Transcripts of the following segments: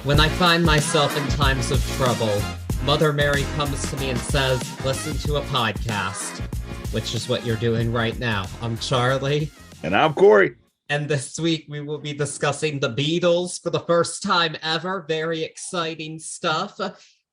When I find myself in times of trouble, Mother Mary comes to me and says, listen to a podcast, which is what you're doing right now. I'm Charlie. And I'm Corey. And this week we will be discussing the Beatles for the first time ever. Very exciting stuff.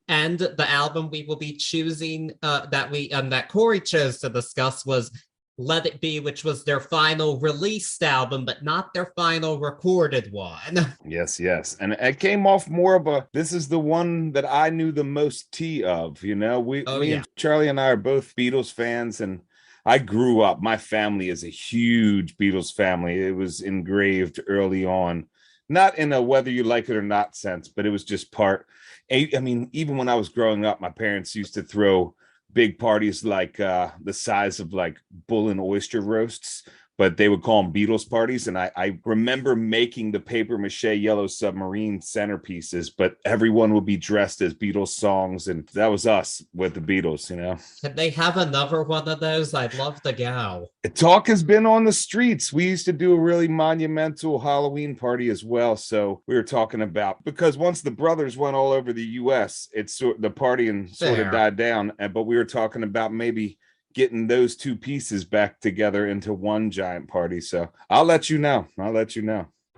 And the album we will be choosing that Corey chose to discuss was Let It Be, which was their final released album, but not their final recorded one. Yes. And it came off more of a, this is the one that I knew the most tea of, you know? And Charlie and I are both Beatles fans, and I grew up, my family is a huge Beatles family. It was engraved early on, not in a whether you like it or not sense, but it was just part. I mean, even when I was growing up, my parents used to throw big parties like the size of like bull and oyster roasts, but they would call them Beatles parties. And I remember making the paper mache yellow submarine centerpieces, but everyone would be dressed as Beatles songs. And that was us with the Beatles, you know. Can they have another one of those? I'd love to go. Talk has been on the streets. We used to do a really monumental Halloween party as well. So we were talking about, because once the brothers went all over the US, it's the partying sort of died down. But we were talking about maybe getting those two pieces back together into one giant party. So I'll let you know.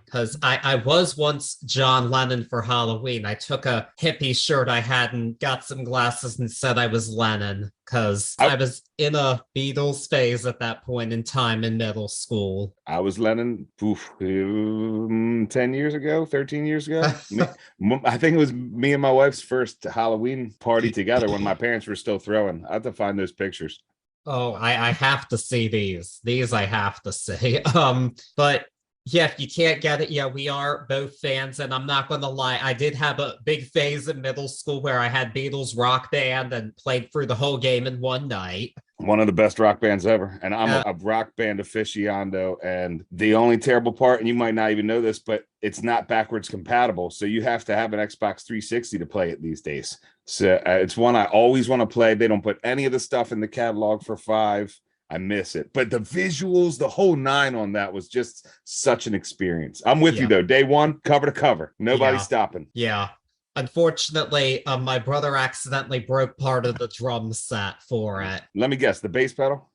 Because I was once John Lennon for Halloween. I took a hippie shirt I had and got some glasses and said I was Lennon, because I was in a Beatles phase at that point in time in middle school. I was Lennon 10 years ago, 13 years ago. I think it was me and my wife's first Halloween party together when my parents were still throwing. I have to find those pictures. Oh, I have to see these. These I have to see. But yeah, if you can't get it, yeah, we are both fans. And I'm not going to lie, I did have a big phase in middle school where I had Beatles Rock Band and played through the whole game in one night. One of the best rock bands ever. And I'm a rock band aficionado. And the only terrible part, and you might not even know this, but it's not backwards compatible. So you have to have an Xbox 360 to play it these days. So it's one I always want to play. They don't put any of the stuff in the catalog for 5. I miss it. But the visuals, the whole 9 on that was just such an experience. I'm with you, though. Day one, cover to cover. Nobody stopping. Yeah. Unfortunately, my brother accidentally broke part of the drum set for it. Let me guess, the bass pedal?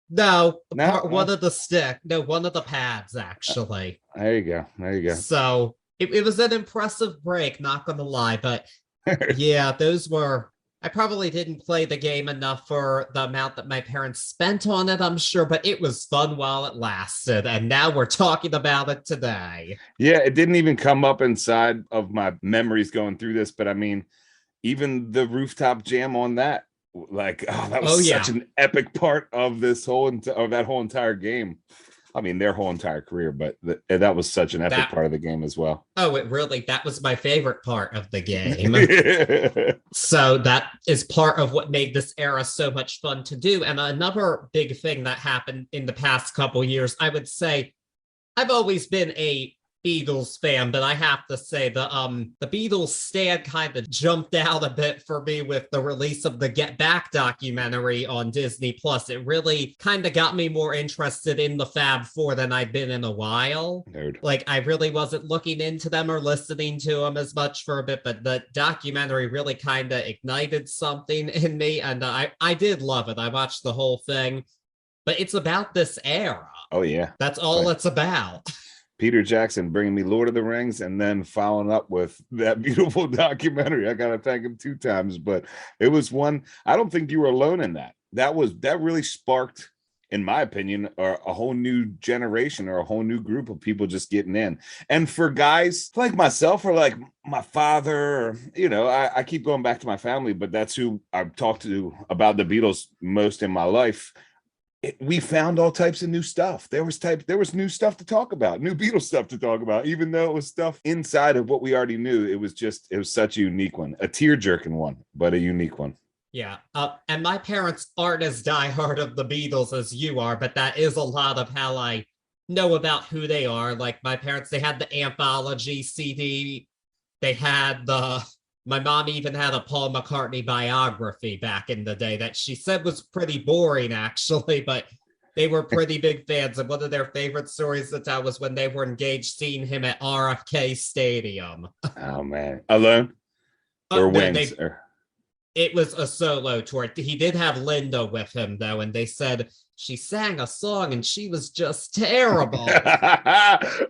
No. One of the stick. No, one of the pads, actually. There you go. So it was an impressive break, not going to lie. But yeah, those were... I probably didn't play the game enough for the amount that my parents spent on it, I'm sure, but it was fun while it lasted. And now we're talking about it today. Yeah, it didn't even come up inside of my memories going through this, but I mean, even the rooftop jam on that, like, that was such an epic part of this that whole entire game. I mean, their whole entire career, but that was such an epic part of the game as well. Oh, that was my favorite part of the game. So that is part of what made this era so much fun to do. And another big thing that happened in the past couple years, I would say, I've always been a Beatles fan, but I have to say the Beatles stand kind of jumped out a bit for me with the release of the Get Back documentary on Disney Plus. It really kind of got me more interested in the Fab Four than I'd been in a while. Nerd. Like, I really wasn't looking into them or listening to them as much for a bit, but the documentary really kind of ignited something in me, and I did love it. I watched the whole thing, but it's about this era. Oh yeah, that's all it's about. Peter Jackson bringing me Lord of the Rings and then following up with that beautiful documentary. I got to thank him 2 times, but it was one. I don't think you were alone in that. That really sparked, in my opinion, a whole new generation or a whole new group of people just getting in. And for guys like myself or like my father, or, you know, I keep going back to my family, but that's who I've talked to about the Beatles most in my life. We found all types of new stuff. There was new stuff to talk about, new Beatles stuff to talk about, even though it was stuff inside of what we already knew. It was such a unique one, a tear-jerking one, but a unique one. Yeah. And my parents aren't as diehard of the Beatles as you are, but that is a lot of how I know about who they are. Like my parents, they had the Anthology CD. They had my mom even had a Paul McCartney biography back in the day that she said was pretty boring, actually, but They were pretty big fans, and one of their favorite stories to tell was when they were engaged, seeing him at RFK Stadium. Oh man, alone or No, wings? it was a solo tour. He did have Linda with him though, and they said she sang a song and she was just terrible.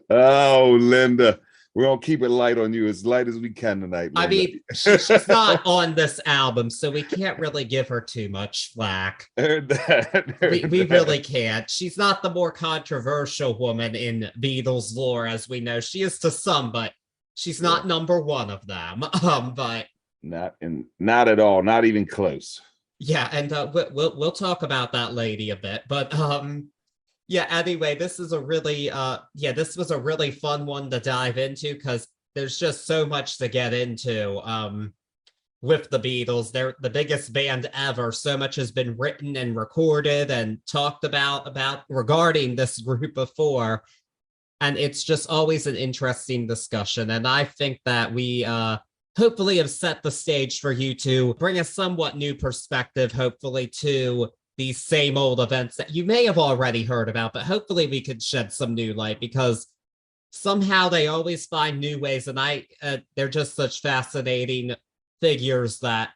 Oh, Linda. We're gonna keep it light on you, as light as we can tonight, Linda. I mean, she's not on this album, so we can't really give her too much flack. We really can't. She's not the more controversial woman in Beatles lore, as we know. She is to some, but she's not number one of them. But not at all, not even close. Yeah, and we'll talk about that lady a bit, but yeah, anyway, this was a really fun one to dive into, because there's just so much to get into with the Beatles. They're the biggest band ever. So much has been written and recorded and talked about regarding this group of four, and it's just always an interesting discussion. And I think that we hopefully have set the stage for you to bring a somewhat new perspective, hopefully, to these same old events that you may have already heard about, but hopefully we could shed some new light, because somehow they always find new ways, and they're just such fascinating figures that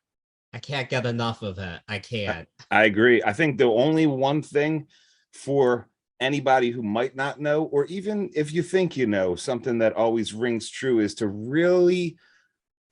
I can't get enough of it. I can't. I agree. I think the only one thing for anybody who might not know, or even if you think you know, something that always rings true is to really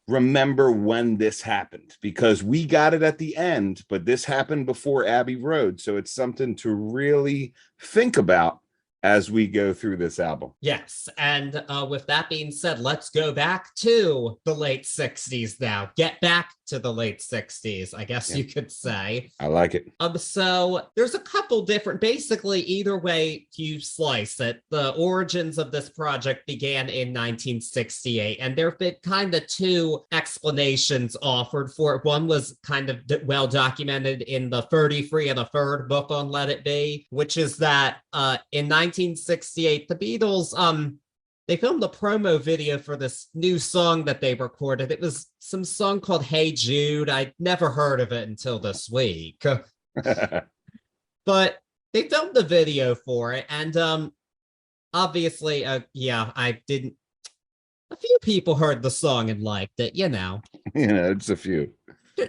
remember when this happened, because we got it at the end, but this happened before Abbey Road. So it's something to really think about as we go through this album. Yes, and with that being said, let's go back to the late 60s now. Get back to the late 60s, I guess you could say. I like it. So there's a couple different, basically either way you slice it, the origins of this project began in 1968, and there have been kind of two explanations offered for it. One was kind of well documented in the 33 and a third book on Let It Be, which is that in 1968, the Beatles, they filmed a promo video for this new song that they recorded. It was some song called Hey Jude. I'd never heard of it until this week. But they filmed the video for it, and obviously, I didn't. A few people heard the song and liked it, you know. It's a few.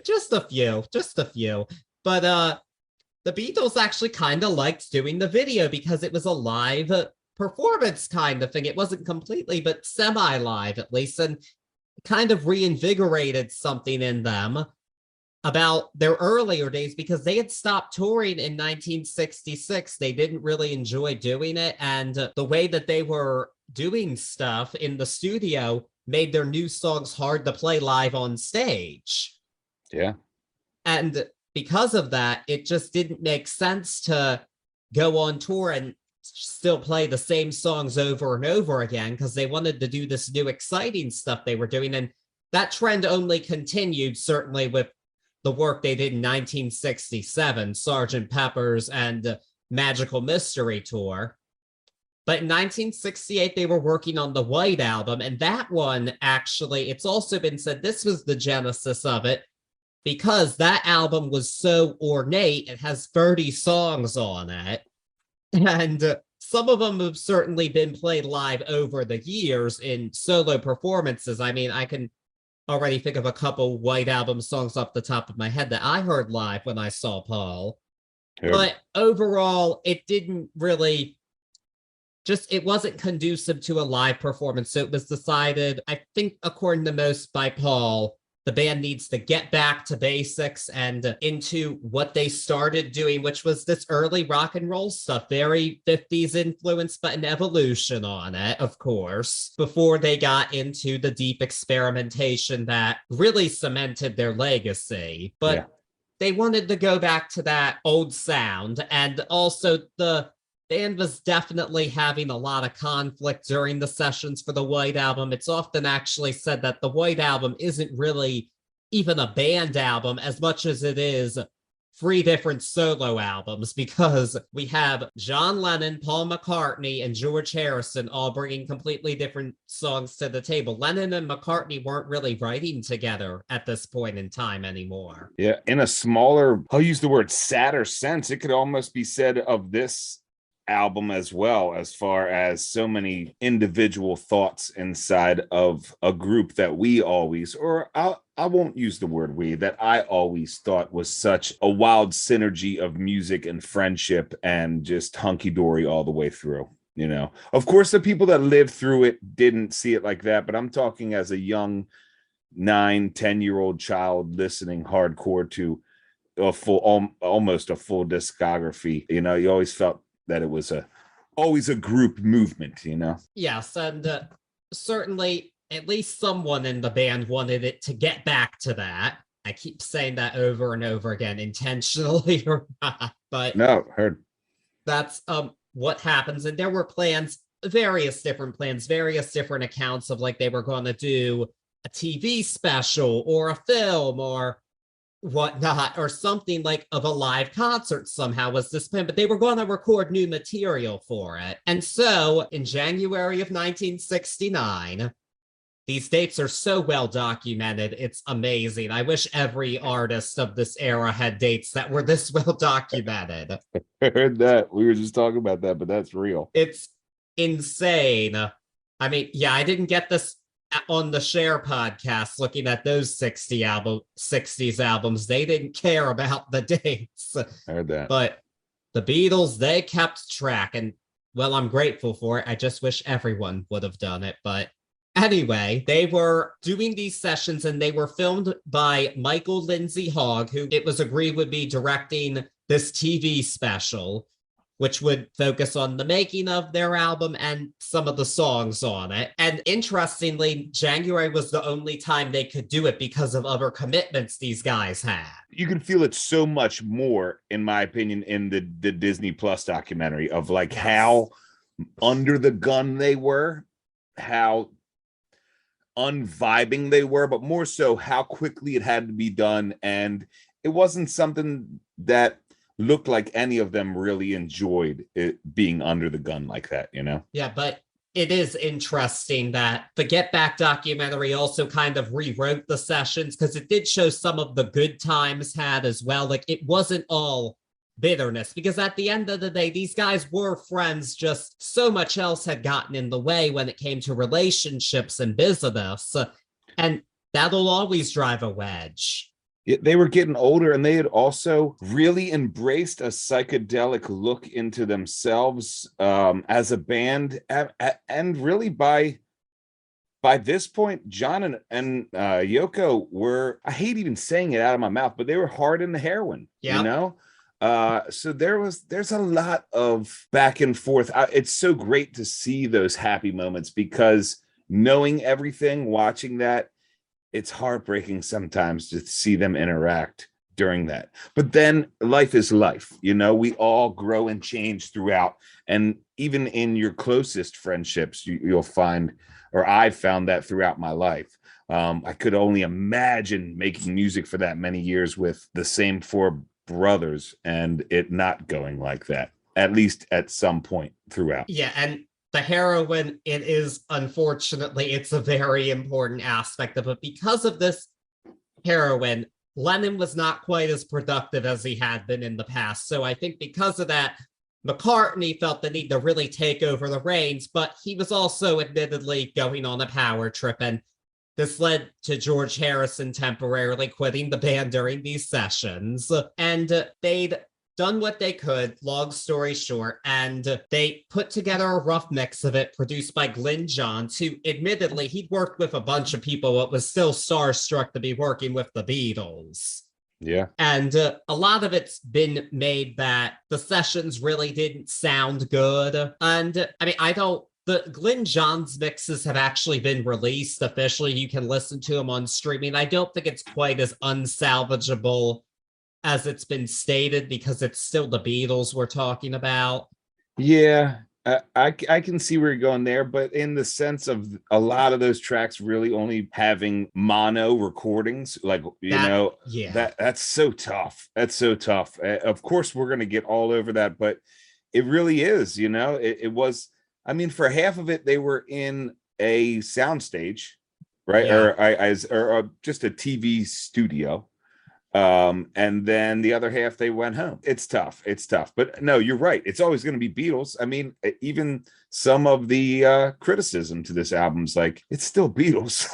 Just a few. But the Beatles actually kind of liked doing the video because it was a live performance kind of thing. It wasn't completely, but semi-live at least, and kind of reinvigorated something in them about their earlier days, because they had stopped touring in 1966. They didn't really enjoy doing it, and the way that they were doing stuff in the studio made their new songs hard to play live on stage. Yeah. And because of that, it just didn't make sense to go on tour and still play the same songs over and over again, because they wanted to do this new exciting stuff they were doing. And that trend only continued, certainly, with the work they did in 1967, Sgt. Pepper's and Magical Mystery Tour. But in 1968, they were working on the White Album, and that one, actually, it's also been said this was the genesis of it, because that album was so ornate. It has 30 songs on it, and some of them have certainly been played live over the years in solo performances. I mean, I can already think of a couple White Album songs off the top of my head that I heard live when I saw Paul. Yeah. But overall, it didn't really... it wasn't conducive to a live performance. So it was decided, I think, according to most, by Paul, the band needs to get back to basics and into what they started doing, which was this early rock and roll stuff, very 50s influence, but an evolution on it, of course, before they got into the deep experimentation that really cemented their legacy. But they wanted to go back to that old sound, and also the band was definitely having a lot of conflict during the sessions for the White Album. It's often actually said that the White Album isn't really even a band album as much as it is 3 different solo albums, because we have John Lennon, Paul McCartney, and George Harrison all bringing completely different songs to the table. Lennon and McCartney weren't really writing together at this point in time anymore. Yeah, in a smaller, I'll use the word sadder sense, it could almost be said of this album as well, as far as so many individual thoughts inside of a group that we always, or I won't use the word we, that I always thought was such a wild synergy of music and friendship and just hunky-dory all the way through. You know, of course, the people that lived through it didn't see it like that, but I'm talking as a young 9-10-year-old child listening hardcore to a full, almost a full discography. You know, you always felt that it was always a group movement, you know? Yes, and certainly at least someone in the band wanted it to get back to that. I keep saying that over and over again, intentionally or not, but no, heard. That's what happens. And there were plans, various different plans, various different accounts of like they were going to do a TV special or a film or whatnot, or something like of a live concert somehow was this plan, but they were going to record new material for it. And so in January of 1969, these dates are so well documented, it's amazing. I wish every artist of this era had dates that were this well documented. I heard that. We were just talking about that, but that's real. It's insane. I mean, yeah, I didn't get this on the Share podcast looking at those 60s albums. They didn't care about the dates. I heard that. But the Beatles, they kept track, and well, I'm grateful for it. I just wish everyone would have done it. But anyway, they were doing these sessions and they were filmed by Michael Lindsay Hogg, who it was agreed would be directing this TV special, which would focus on the making of their album and some of the songs on it. And interestingly, January was the only time they could do it because of other commitments these guys had. You can feel it so much more, in my opinion, in the Disney Plus documentary of like how under the gun they were, how unvibing they were, but more so how quickly it had to be done. And it wasn't something that looked like any of them really enjoyed it being under the gun like that, you know? Yeah, but it is interesting that the Get Back documentary also kind of rewrote the sessions, because it did show some of the good times had as well. Like, it wasn't all bitterness, because at the end of the day, these guys were friends, just so much else had gotten in the way when it came to relationships and business, and that'll always drive a wedge. They were getting older, and they had also really embraced a psychedelic look into themselves as a band. And really by this point, John and Yoko were, I hate even saying it out of my mouth, but they were hard in the heroin, you know? So there's a lot of back and forth. It's so great to see those happy moments, because knowing everything, watching that, it's heartbreaking sometimes to see them interact during that. But then life is life, you know, we all grow and change throughout. And even in your closest friendships, you'll find, or I've found that throughout my life. I could only imagine making music for that many years with the same 4 brothers and it not going like that, at least at some point throughout. Yeah, and the heroin, it is, unfortunately, it's a very important aspect of it. Because of this heroin, Lennon was not quite as productive as he had been in the past. So I think because of that, McCartney felt the need to really take over the reins, but he was also admittedly going on a power trip, and this led to George Harrison temporarily quitting the band during these sessions. And they'd done what they could, long story short, and they put together a rough mix of it, produced by Glyn Johns, who admittedly, he'd worked with a bunch of people, but was still starstruck to be working with the Beatles. Yeah. And a lot of it's been made that the sessions really didn't sound good. And I mean, the Glyn Johns mixes have actually been released officially. You can listen to them on streaming. I don't think it's quite as unsalvageable as it's been stated, because it's still the Beatles we're talking about. Yeah, I can see where you're going there, but in the sense of a lot of those tracks really only having mono recordings, like Yeah. that's so tough. That's so tough. Of course, we're gonna get all over that, but it really is. It was. I mean, for half of it, they were in a soundstage, right, Yeah. or just a TV studio. And then the other half they went home. It's tough, but no, you're right, it's always going to be Beatles. I mean, even some of the criticism to this album's like, it's still Beatles.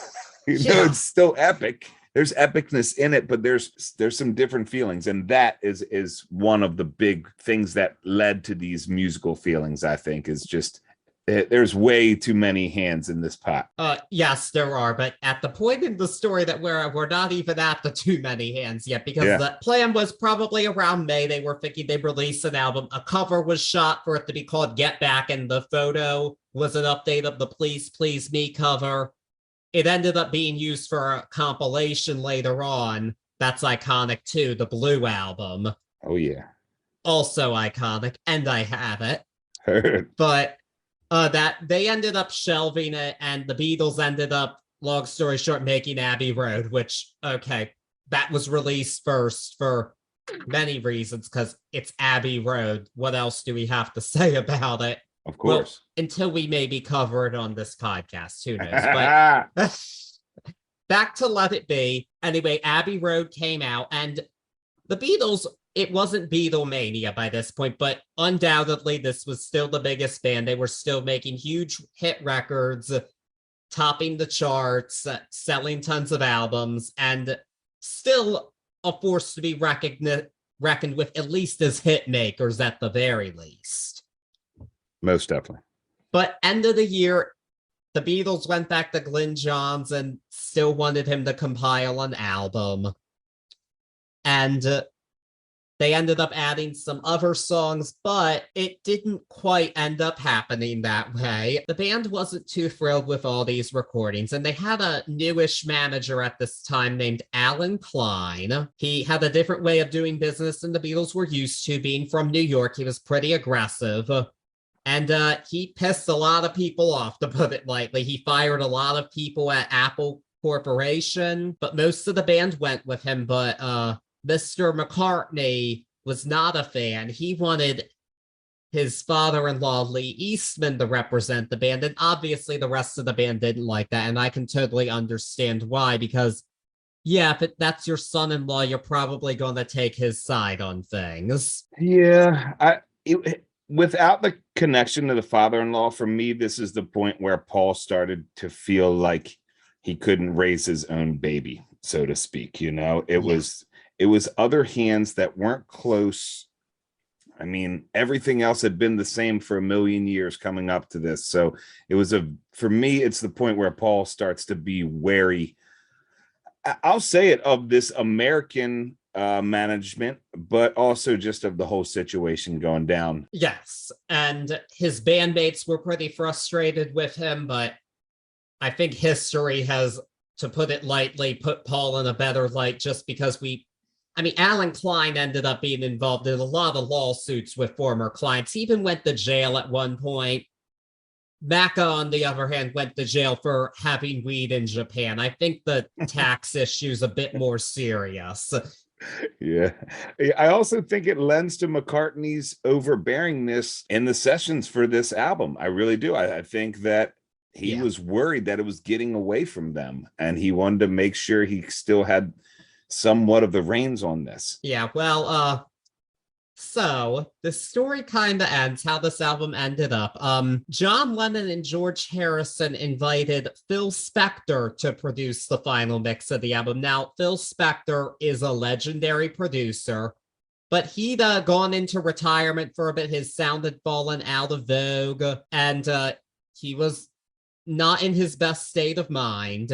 It's still epic. There's epicness in it, but there's some different feelings, and that is one of the big things that led to these musical feelings. I think is just there's way too many hands in this pot. Yes, there are, but at the point in the story that we're not even at the too many hands yet, because the plan was probably around May. They were thinking they'd release an album. A cover was shot for it to be called Get Back, and the photo was an update of the Please Please Me cover. It ended up being used for a compilation later on. That's iconic too, the Blue album. Oh yeah. Also iconic, and I have it. Heard. But that they ended up shelving it, and the Beatles ended up, long story short, making Abbey Road, which, okay, that was released first for many reasons, because it's Abbey Road. What else do we have to say about it? Of course. Well, until we maybe cover it on this podcast, who knows? But back to Let It Be. Anyway, Abbey Road came out, and the Beatles, it wasn't Beatlemania by this point, but undoubtedly this was still the biggest band. They were still making huge hit records, topping the charts, selling tons of albums, and still a force to be reckoned with, at least as hit makers at the very least. Most definitely. But end of the year, the Beatles went back to Glyn Johns and still wanted him to compile an album. And they ended up adding some other songs, but it didn't quite end up happening that way. The band wasn't too thrilled with all these recordings, and they had a newish manager at this time named Klein. He had a different way of doing business than the Beatles were used to. Being from New York, he was pretty aggressive. And he pissed a lot of people off, to put it lightly. He fired a lot of people at Apple Corporation, but most of the band went with him. But Mr. McCartney was not a fan. He wanted his father-in-law, Lee Eastman, to represent the band. And obviously the rest of the band didn't like that. And I can totally understand why, because, yeah, if that's your son-in-law, you're probably going to take his side on things. Yeah, without the connection to the father-in-law, for me, this is the point where Paul started to feel like he couldn't raise his own baby, so to speak. It was other hands that weren't close. I mean, everything else had been the same for a million years coming up to this. So it was for me, it's the point where Paul starts to be wary. I'll say it, of this American management, but also just of the whole situation going down. Yes, and his bandmates were pretty frustrated with him, but I think history has, to put it lightly, put Paul in a better light, just because Alan Klein ended up being involved in a lot of lawsuits with former clients. He even went to jail at one point. Macca, on the other hand, went to jail for having weed in Japan. I think the tax issue's a bit more serious. Yeah. I also think it lends to McCartney's overbearingness in the sessions for this album. I really do. I think that he was worried that it was getting away from them, and he wanted to make sure he still had somewhat of the reins on this. Yeah, well, so the story kind of ends how this album ended up. John Lennon and George Harrison invited Phil Spector to produce the final mix of the album. Now, Phil Spector is a legendary producer, but he'd gone into retirement for a bit. His sound had fallen out of vogue, and he was not in his best state of mind.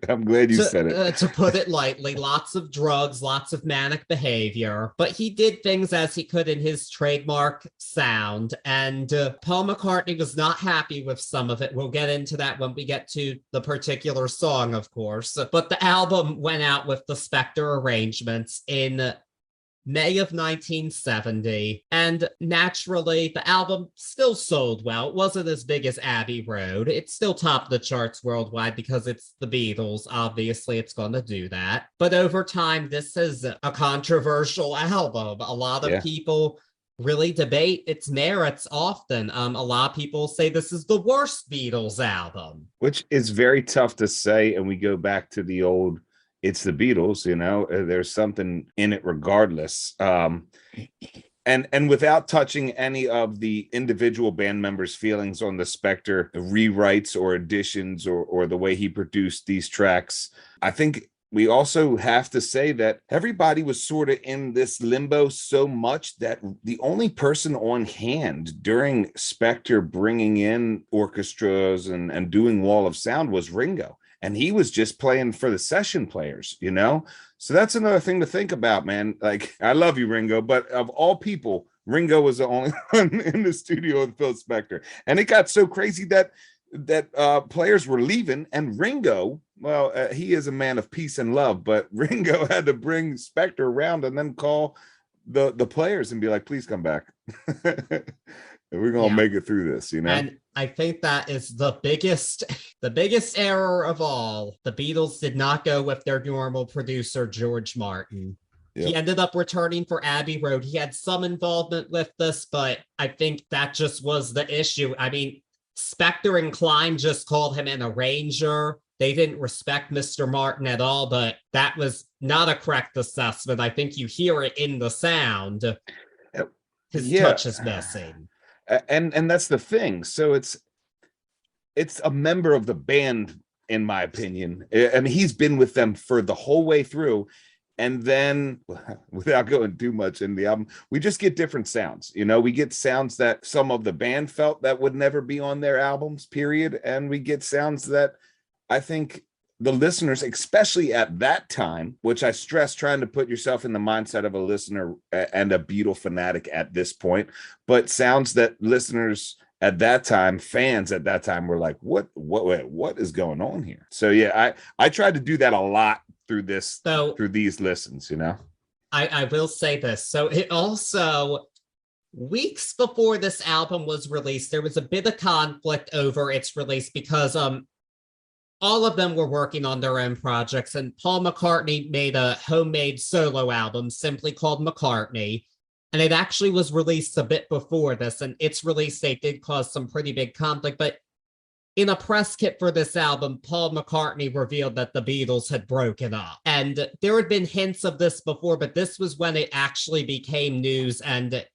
I'm glad you said it. To put it lightly, lots of drugs, lots of manic behavior, but he did things as he could in his trademark sound, and Paul McCartney was not happy with some of it. We'll get into that when we get to the particular song, of course, but the album went out with the Spector arrangements in May of 1970, and naturally, the album still sold well. It wasn't as big as Abbey Road. It still topped the charts worldwide because it's the Beatles. Obviously, it's going to do that. But over time, this is a controversial album. A lot of people really debate its merits often. A lot of people say this is the worst Beatles album. Which is very tough to say, and we go back to the old, it's the Beatles, you know, there's something in it regardless. And without touching any of the individual band members' feelings on the Spector rewrites or additions or the way he produced these tracks, I think we also have to say that everybody was sort of in this limbo so much that the only person on hand during Spector bringing in orchestras and doing Wall of Sound was Ringo. And he was just playing for the session players, you know? So that's another thing to think about, man. Like, I love you, Ringo, but of all people, Ringo was the only one in the studio with Phil Spector. And it got so crazy that players were leaving, and Ringo, well, he is a man of peace and love, but Ringo had to bring Spector around and then call the players and be like, please come back. We're gonna make it through this, you know. And I think that is the biggest error of all. The Beatles did not go with their normal producer, George Martin. He ended up returning for Abbey Road. He had some involvement with this, but I think that just was the issue. I mean, Spector and Klein just called him an arranger. They didn't respect Mr. Martin at all, but that was not a correct assessment. I think you hear it in the sound. His touch is missing. And that's the thing. So it's a member of the band, in my opinion. I mean, he's been with them for the whole way through. And then, without going too much in the album, we just get different sounds. You know, we get sounds that some of the band felt that would never be on their albums, period. And we get sounds that I think the listeners, especially at that time, which I stress trying to put yourself in the mindset of a listener and a Beatle fanatic at this point, but sounds that listeners at that time, fans at that time were like, what is going on here? So yeah, I tried to do that a lot through these listens, you know. I will say this. So it also, weeks before this album was released, there was a bit of conflict over its release because all of them were working on their own projects, and Paul McCartney made a homemade solo album simply called McCartney, and it actually was released a bit before this, and its release date did cause some pretty big conflict. But in a press kit for this album, Paul McCartney revealed that the Beatles had broken up. And there had been hints of this before, but this was when it actually became news, and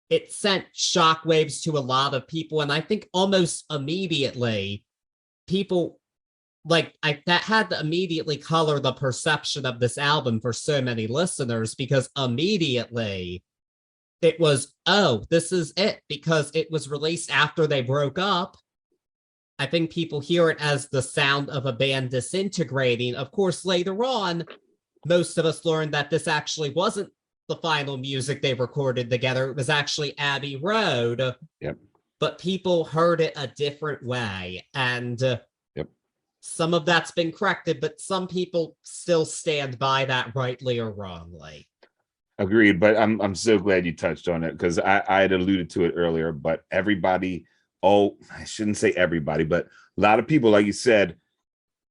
it sent shockwaves to a lot of people. And I think almost immediately, people that had to immediately color the perception of this album for so many listeners, because immediately it was, oh, this is it, because it was released after they broke up. I think people hear it as the sound of a band disintegrating. Of course, later on, most of us learned that this actually wasn't the final music they recorded together. It was actually Abbey Road. Yep. But people heard it a different way. And some of that's been corrected, but some people still stand by that, rightly or wrongly. Agreed. But I'm so glad you touched on it, because I had alluded to it earlier, but everybody, I shouldn't say everybody, but a lot of people, like you said,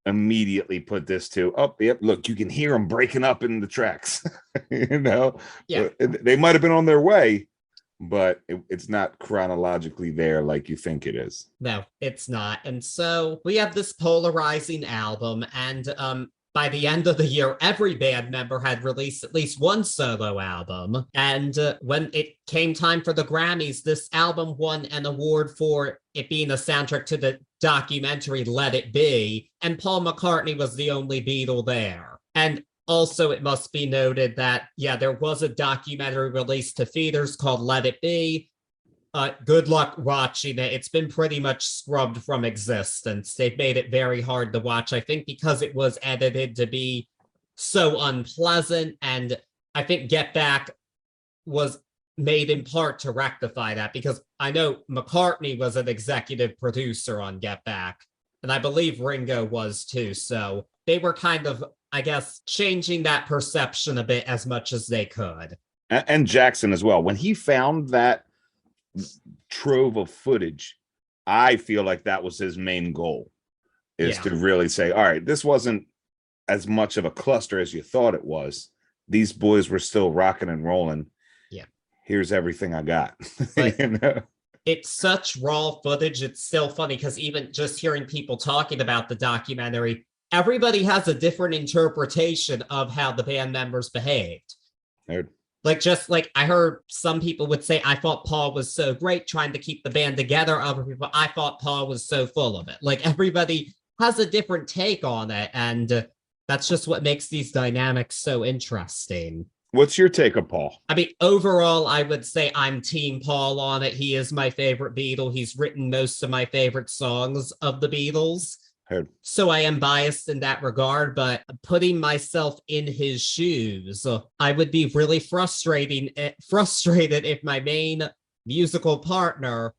immediately put this to, look, you can hear them breaking up in the tracks. You know, they might have been on their way, but it's not chronologically there like you think it is. No, it's not. And so we have this polarizing album, and by the end of the year, every band member had released at least one solo album. And when it came time for the Grammys, this album won an award for it being a soundtrack to the documentary Let It Be, and Paul McCartney was the only Beatle there. And also, it must be noted that, there was a documentary released to theaters called Let It Be. Good luck watching it. It's been pretty much scrubbed from existence. They've made it very hard to watch, I think, because it was edited to be so unpleasant. And I think Get Back was made in part to rectify that, because I know McCartney was an executive producer on Get Back, and I believe Ringo was too. So they were kind of, I guess, changing that perception a bit as much as they could. and Jackson as well. When he found that trove of footage, I feel like that was his main goal, is to really say, all right, this wasn't as much of a cluster as you thought it was. These boys were still rocking and rolling. Yeah. Here's everything I got. But you know? It's such raw footage. It's still funny because even just hearing people talking about the documentary, everybody has a different interpretation of how the band members behaved. Nerd. Like, just like I heard some people would say, I thought Paul was so great trying to keep the band together. Other people, I thought Paul was so full of it. Like, everybody has a different take on it. And that's just what makes these dynamics so interesting. What's your take of Paul? I mean, overall, I would say I'm Team Paul on it. He is my favorite Beatle. He's written most of my favorite songs of the Beatles. Heard. So I am biased in that regard, but putting myself in his shoes, I would be really frustrated if my main musical partner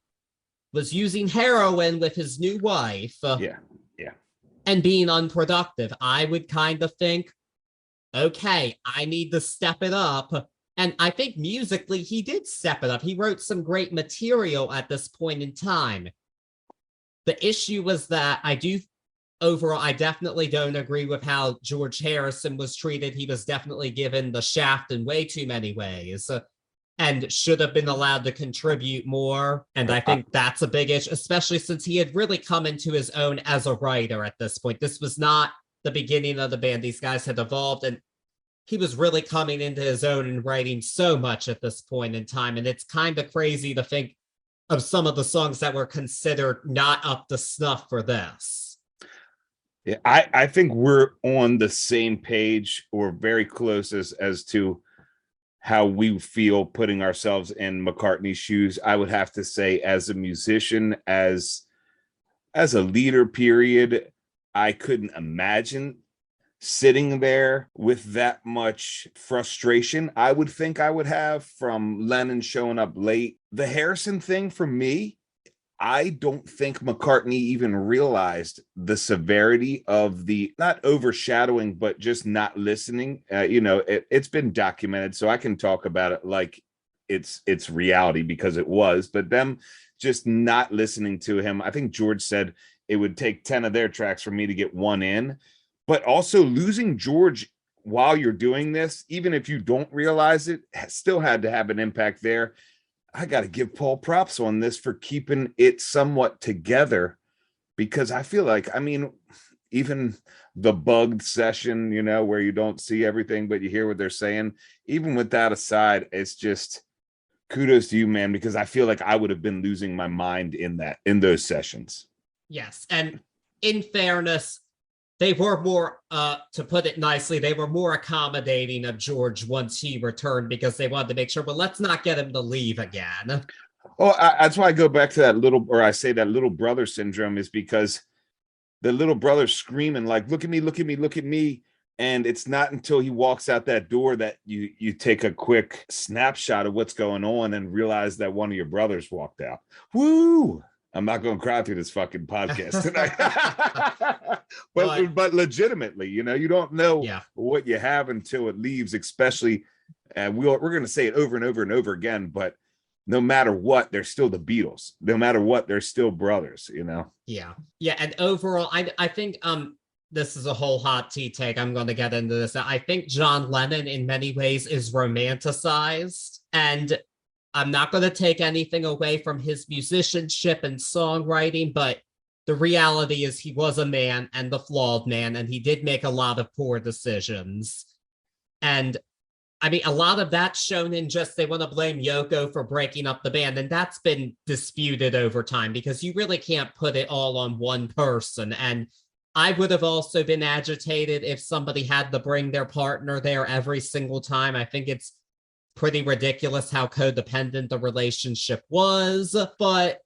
was using heroin with his new wife. Yeah. And being unproductive. I would kind of think, okay, I need to step it up. And I think musically, he did step it up. He wrote some great material at this point in time. The issue was that overall, I definitely don't agree with how George Harrison was treated. He was definitely given the shaft in way too many ways and should have been allowed to contribute more. And I think that's a big issue, especially since he had really come into his own as a writer at this point. This was not the beginning of the band. These guys had evolved, and he was really coming into his own and writing so much at this point in time. And it's kind of crazy to think of some of the songs that were considered not up to snuff for this. Yeah, I think we're on the same page or very close as to how we feel putting ourselves in McCartney's shoes. I would have to say, as a musician, as a leader, period, I couldn't imagine sitting there with that much frustration. I would think I would have from Lennon showing up late. The Harrison thing for me, I don't think McCartney even realized the severity of the not overshadowing, but just not listening. It's been documented, so I can talk about it like it's reality because it was, but them just not listening to him. I think George said it would take 10 of their tracks for me to get one in, but also losing George while you're doing this, even if you don't realize it, still had to have an impact there. I got to give Paul props on this for keeping it somewhat together, because I feel like, even the bugged session, where you don't see everything, but you hear what they're saying, even with that aside, it's just kudos to you, man, because I feel like I would have been losing my mind in those sessions. Yes. And in fairness, they were more, to put it nicely, they were more accommodating of George once he returned, because they wanted to make sure, well, let's not get him to leave again. Oh, that's why I go back to that little brother syndrome, is because the little brother's screaming like, look at me, look at me, look at me. And it's not until he walks out that door that you take a quick snapshot of what's going on and realize that one of your brothers walked out. Woo! I'm not going to cry through this fucking podcast tonight. but legitimately, you don't know what you have until it leaves, especially, and we're going to say it over and over and over again, but no matter what, they're still the Beatles. No matter what, they're still brothers, Yeah. And overall, I think this is a whole hot tea take. I'm going to get into this. I think John Lennon in many ways is romanticized, and I'm not going to take anything away from his musicianship and songwriting, but the reality is he was a man, and the flawed man, and he did make a lot of poor decisions. And a lot of that's shown in just they want to blame Yoko for breaking up the band, and that's been disputed over time because you really can't put it all on one person. And I would have also been agitated if somebody had to bring their partner there every single time. I think it's pretty ridiculous how codependent the relationship was, but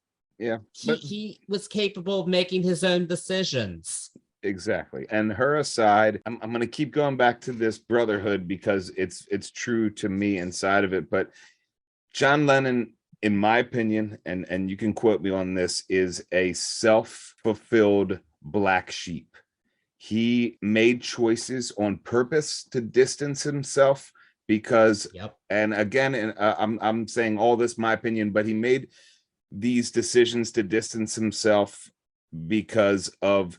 he was capable of making his own decisions. Exactly. And her aside, I'm going to keep going back to this brotherhood because it's true to me inside of it. But John Lennon, in my opinion, and you can quote me on this, is a self-fulfilled black sheep. He made choices on purpose to distance himself because, Yep. and again, and I'm saying all this my opinion, but he made these decisions to distance himself because of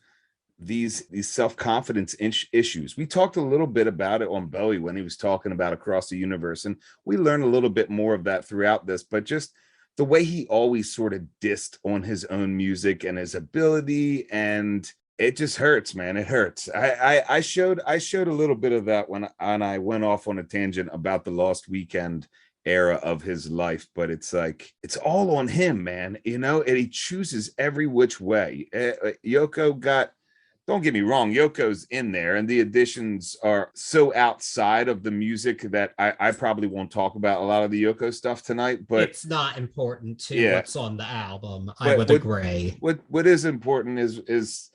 these self-confidence issues. We talked a little bit about it on Bowie when he was talking about Across the Universe, and we learned a little bit more of that throughout this, but just the way he always sort of dissed on his own music and his ability, and it just hurts, man. It hurts. I showed a little bit of that when I went off on a tangent about the Lost Weekend era of his life, but it's like it's all on him, man, you know, and he chooses every which way. Yoko got, don't get me wrong, Yoko's in there, and the additions are so outside of the music that I probably won't talk about a lot of the Yoko stuff tonight, but it's not important to what's on the album. I but would agree. What is important is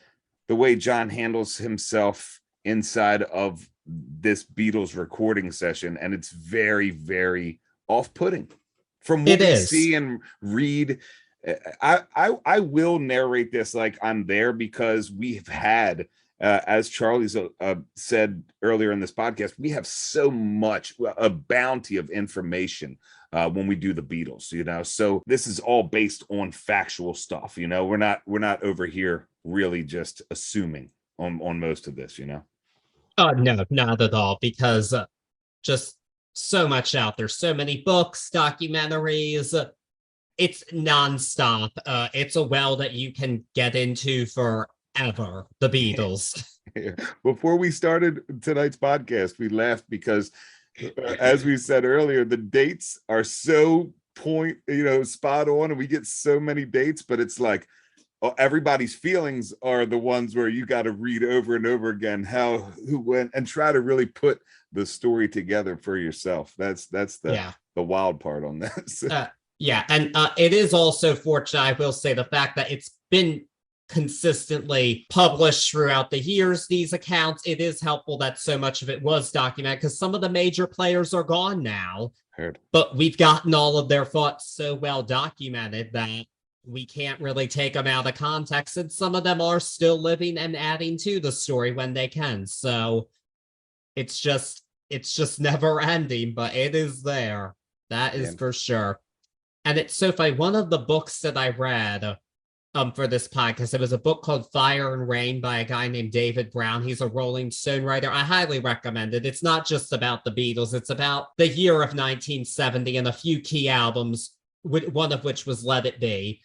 the way John handles himself inside of this Beatles recording session, and it's very, very off-putting from what we see and read. I will narrate this like I'm there, because we've had, as Charlie's said earlier in this podcast, we have so much, a bounty of information when we do the Beatles, you know. So this is all based on factual stuff, you know. We're not over here really just assuming on most of this, you know. Oh no, not at all, because just so much out there, so many books, documentaries. It's nonstop. It's a well that you can get into forever. The Beatles. Yeah. Before we started tonight's podcast, we laughed because, as we said earlier, the dates are so spot on, and we get so many dates, but it's like, oh, everybody's feelings are the ones where you got to read over and over again how, who, when, and try to really put the story together for yourself. That's the wild part on this. Yeah, and it is also fortunate, I will say, the fact that it's been consistently published throughout the years, these accounts. It is helpful that so much of it was documented, because some of the major players are gone now. Heard. But we've gotten all of their thoughts so well documented that we can't really take them out of context, and some of them are still living and adding to the story when they can. So it's just never ending, but it is there. That is for sure. And it's so funny. One of the books that I read for this podcast, it was a book called Fire and Rain by a guy named David Brown. He's a Rolling Stone writer. I highly recommend it. It's not just about the Beatles. It's about the year of 1970 and a few key albums, one of which was Let It Be.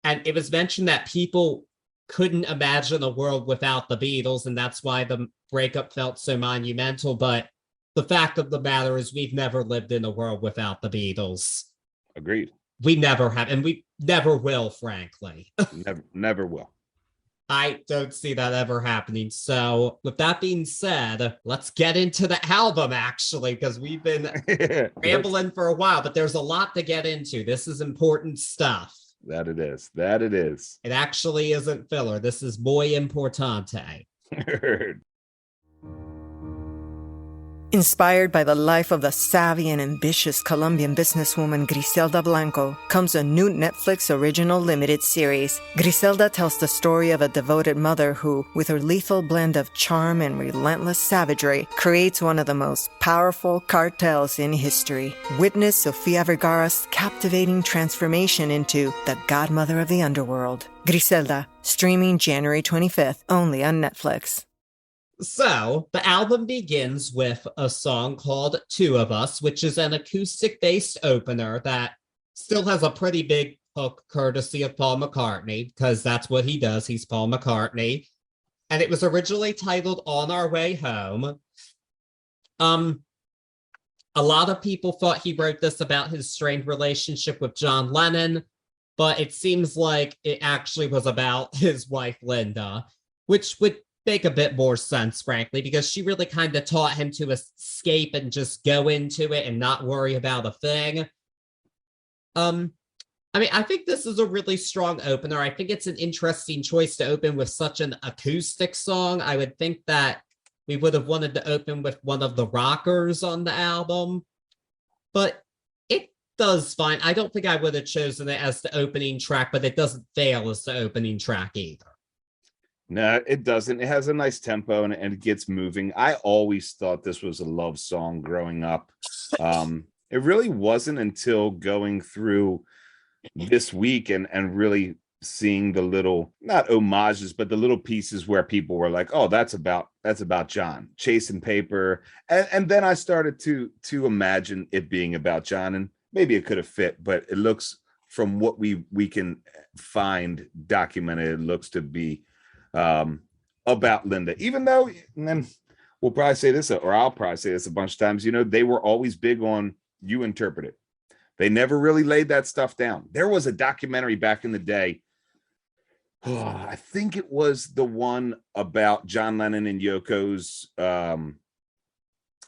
And it was mentioned that people couldn't imagine a world without the Beatles, and that's why the breakup felt so monumental. But the fact of the matter is we've never lived in a world without the Beatles. Agreed. We never have, and we never will, frankly. never will. I don't see that ever happening. So with that being said, let's get into the album, actually, because we've been rambling for a while, but there's a lot to get into. This is important stuff. That it is. It actually isn't filler. This is muy importante. Inspired by the life of the savvy and ambitious Colombian businesswoman Griselda Blanco comes a new Netflix original limited series. Griselda tells the story of a devoted mother who, with her lethal blend of charm and relentless savagery, creates one of the most powerful cartels in history. Witness Sofia Vergara's captivating transformation into the godmother of the underworld. Griselda, streaming January 25th, only on Netflix. So, the album begins with a song called Two of Us, which is an acoustic-based opener that still has a pretty big hook courtesy of Paul McCartney, because that's what he does. He's Paul McCartney. And it was originally titled On Our Way Home. A lot of people thought he wrote this about his strained relationship with John Lennon, but it seems like it actually was about his wife, Linda, which would make a bit more sense, frankly, because she really kind of taught him to escape and just go into it and not worry about a thing. I mean, I think this is a really strong opener. I think it's an interesting choice to open with such an acoustic song. I would think that we would have wanted to open with one of the rockers on the album, but it does fine. I don't think I would have chosen it as the opening track, but it doesn't fail as the opening track either. No, it doesn't. It has a nice tempo and it gets moving. I always thought this was a love song growing up. It really wasn't until going through this week and really seeing the little, not homages, but the little pieces where people were like, oh, that's about John chasing paper. And then I started to imagine it being about John, and maybe it could have fit, but it looks, from what we can find documented, it looks to be about Linda, even though, and then we'll probably say this, or I'll probably say this a bunch of times, they were always big on you interpret it. They never really laid that stuff down. There was a documentary back in the day. I think it was the one about John Lennon and Yoko's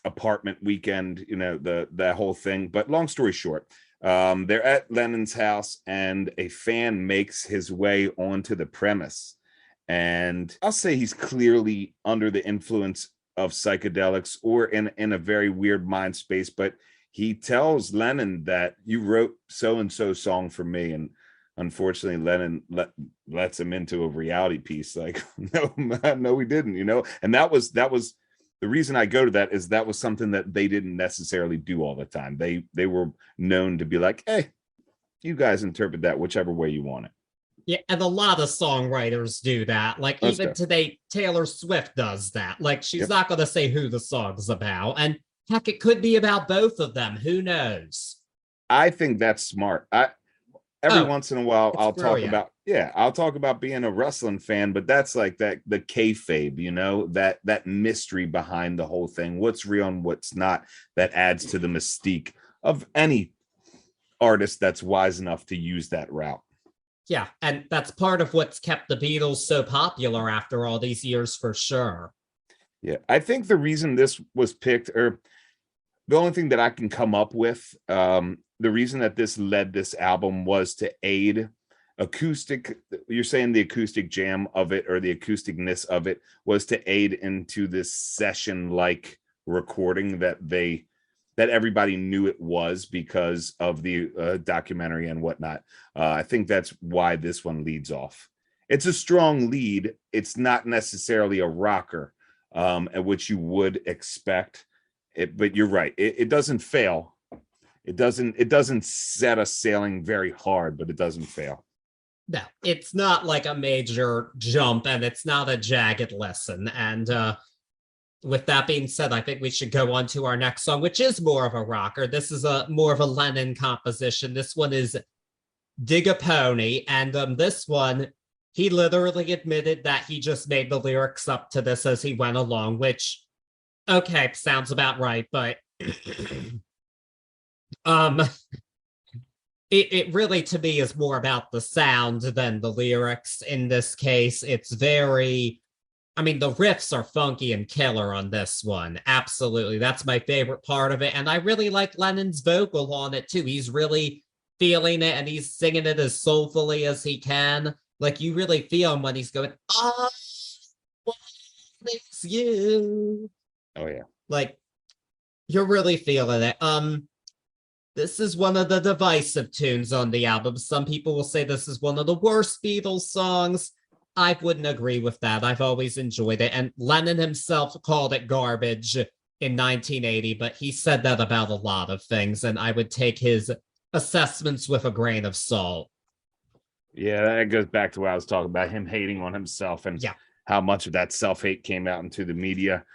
apartment weekend, that whole thing. But long story short, they're at Lennon's house and a fan makes his way onto the premise. And I'll say he's clearly under the influence of psychedelics or in a very weird mind space, but he tells Lennon that you wrote so-and-so song for me. And unfortunately, Lennon lets him into a reality piece. Like, no, we didn't, And that was the reason I go to that, is that was something that they didn't necessarily do all the time. They were known to be like, hey, you guys interpret that whichever way you want it. Yeah, and a lot of songwriters do that. Like, even today, Taylor Swift does that. Like, she's not going to say who the song's about. And heck, it could be about both of them. Who knows? I think that's smart. Every once in a while, I'll brilliant. talk about being a wrestling fan, but that's like the kayfabe, that mystery behind the whole thing. What's real and what's not, that adds to the mystique of any artist that's wise enough to use that route. Yeah, and that's part of what's kept the Beatles so popular after all these years, for sure. Yeah, I think the reason this was picked, or the only thing that I can come up with, the reason that this led this album was to aid acoustic. You're saying the acoustic jam of it, or the acousticness of it, was to aid into this session-like recording that everybody knew it was because of the documentary and whatnot. I think that's why this one leads off. It's a strong lead. It's not necessarily a rocker, at which you would expect it, but you're right. It doesn't fail. It doesn't set us sailing very hard, but it doesn't fail. No, it's not like a major jump, and it's not a jagged lesson. And with that being said, I think we should go on to our next song, which is more of a rocker. This is more of a Lennon composition. This one is Dig a Pony. And this one, he literally admitted that he just made the lyrics up to this as he went along, which, okay, sounds about right. But it really, to me, is more about the sound than the lyrics in this case. It's very... I mean, the riffs are funky and killer on this one. Absolutely. That's my favorite part of it. And I really like Lennon's vocal on it, too. He's really feeling it, and he's singing it as soulfully as he can. Like, you really feel him when he's going, oh, it's you. Oh, yeah. Like, you're really feeling it. This is one of the divisive tunes on the album. Some people will say this is one of the worst Beatles songs. I wouldn't agree with that. I've always enjoyed it. And Lennon himself called it garbage in 1980, but he said that about a lot of things, and I would take his assessments with a grain of salt. Yeah, that goes back to what I was talking about, him hating on himself and how much of that self-hate came out into the media.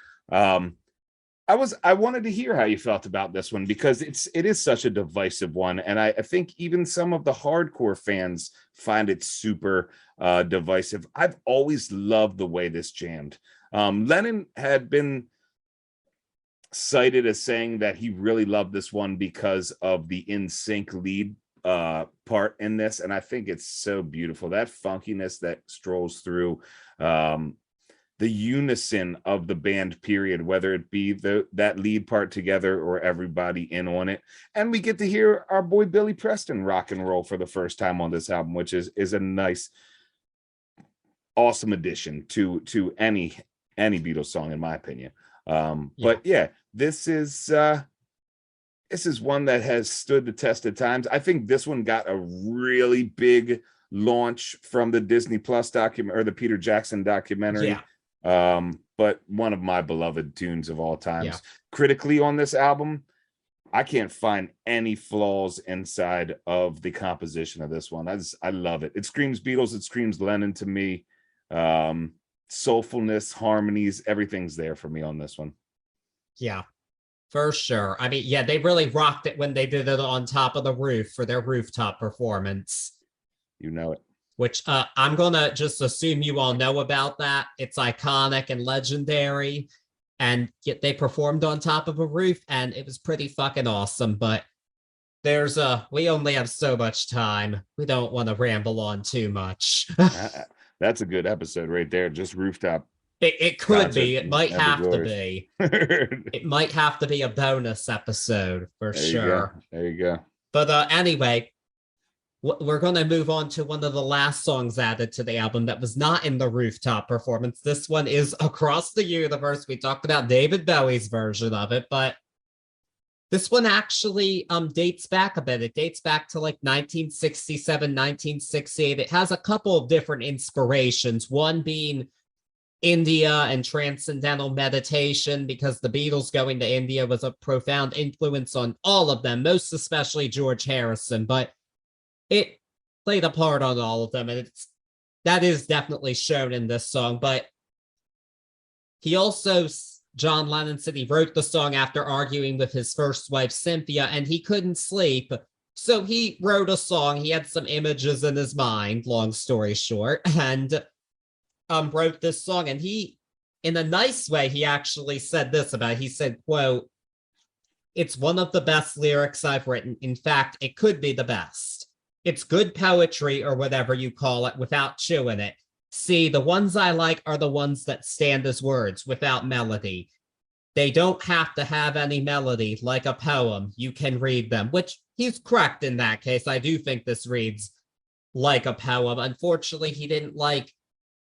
I wanted to hear how you felt about this one, because it is such a divisive one, and I think even some of the hardcore fans find it super divisive. I've always loved the way this jammed. Lennon had been cited as saying that he really loved this one because of the in sync lead part in this, and I think it's so beautiful, that funkiness that strolls through the unison of the band, period, whether it be that lead part together or everybody in on it. And we get to hear our boy Billy Preston rock and roll for the first time on this album, which is a nice, awesome addition to any Beatles song, in my opinion. But yeah, this is one that has stood the test of times. I think this one got a really big launch from the Disney Plus document or the Peter Jackson documentary. But one of my beloved tunes of all times. Critically on this album, I can't find any flaws inside of the composition of this one. I love it. It screams Beatles. It screams Lennon to me. Soulfulness, harmonies, everything's there for me on this one. Yeah, for sure. I mean, they really rocked it when they did it on Top of the Roof for their rooftop performance. You know it. Which I'm going to just assume you all know about that. It's iconic and legendary. And yet they performed on top of a roof, and it was pretty fucking awesome. But we only have so much time. We don't want to ramble on too much. That's a good episode right there. Just rooftop. It could be. It might have to be. It might have to be a bonus episode for sure. There you go. But anyway, we're going to move on to one of the last songs added to the album that was not in the rooftop performance. This one is Across the Universe. We talked about David Bowie's version of it, but this one actually dates back a bit. It dates back to like 1967, 1968. It has a couple of different inspirations, one being India and transcendental meditation, because the Beatles going to India was a profound influence on all of them, most especially George Harrison, but it played a part on all of them, and that is definitely shown in this song. But John Lennon said he wrote the song after arguing with his first wife, Cynthia, and he couldn't sleep. So he wrote a song. He had some images in his mind, long story short, and wrote this song. And he, in a nice way, he actually said this about it. He said, quote, "It's one of the best lyrics I've written. In fact, it could be the best. It's good poetry, or whatever you call it, without chewing it. See, the ones I like are the ones that stand as words, without melody. They don't have to have any melody, like a poem. You can read them," which he's correct in that case. I do think this reads like a poem. Unfortunately, he didn't like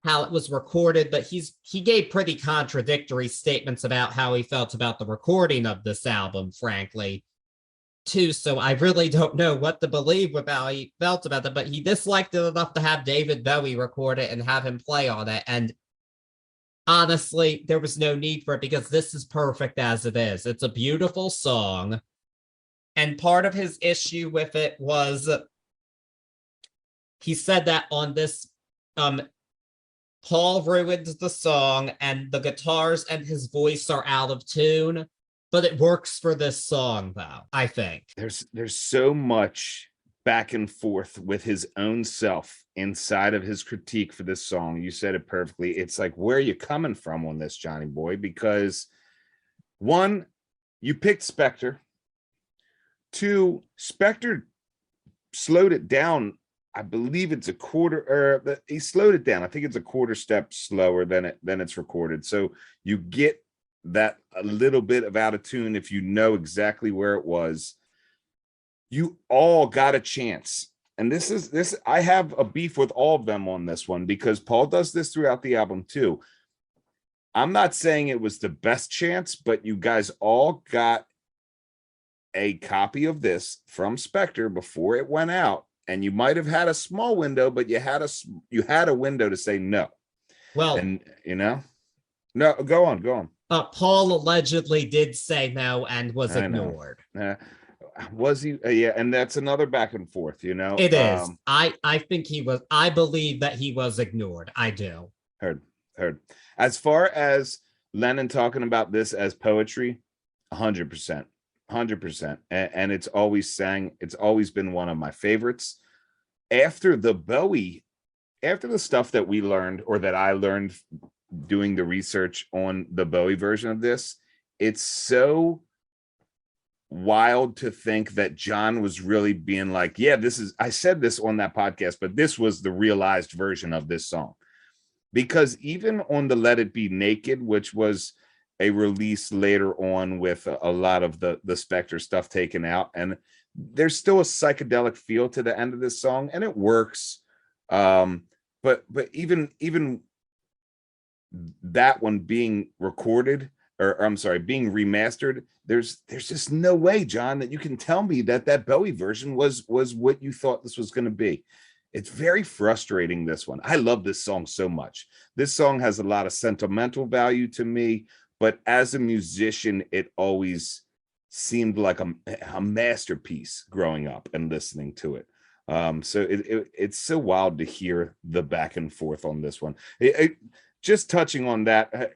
how it was recorded, but he gave pretty contradictory statements about how he felt about the recording of this album, frankly, too. So I really don't know what to believe about how he felt about it, but he disliked it enough to have David Bowie record it and have him play on it. And honestly, there was no need for it, because this is perfect as it is. It's a beautiful song. And part of his issue with it was he said that on this, Paul ruined the song and the guitars and his voice are out of tune. But it works for this song, though, I think. There's so much back and forth with his own self inside of his critique for this song. You said it perfectly. It's like, where are you coming from on this, Johnny boy? Because one, you picked Spector. Two, Spector slowed it down. I believe it's a quarter, or he slowed it down. I think it's a quarter step slower than it's recorded. So you get that a little bit of out of tune if you know exactly where it was. You all got a chance. And this I have a beef with all of them on this one, because Paul does this throughout the album too. I'm not saying it was the best chance, but you guys all got a copy of this from Spector before it went out, and you might have had a small window, but you had a window to say no. Well, and no, go on. Paul allegedly did say no and was ignored. Was he? Yeah, and that's another back and forth, It is. I think he was. I believe that he was ignored. I do. Heard. As far as Lennon talking about this as poetry, 100%. And it's always been one of my favorites. After the stuff that we learned, or that I learned doing the research on the Bowie version of this, it's so wild to think that John was really being like, yeah, I said this on that podcast, but this was the realized version of this song. Because even on the Let It Be Naked, which was a release later on with a lot of the Spector stuff taken out, and there's still a psychedelic feel to the end of this song, and it works. But even that one being recorded, being remastered, there's just no way, John, that you can tell me that Bowie version was what you thought this was going to be. It's very frustrating, this one. I love this song so much. This song has a lot of sentimental value to me, but as a musician, it always seemed like a masterpiece growing up and listening to it. So it's so wild to hear the back and forth on this one. Just touching on that,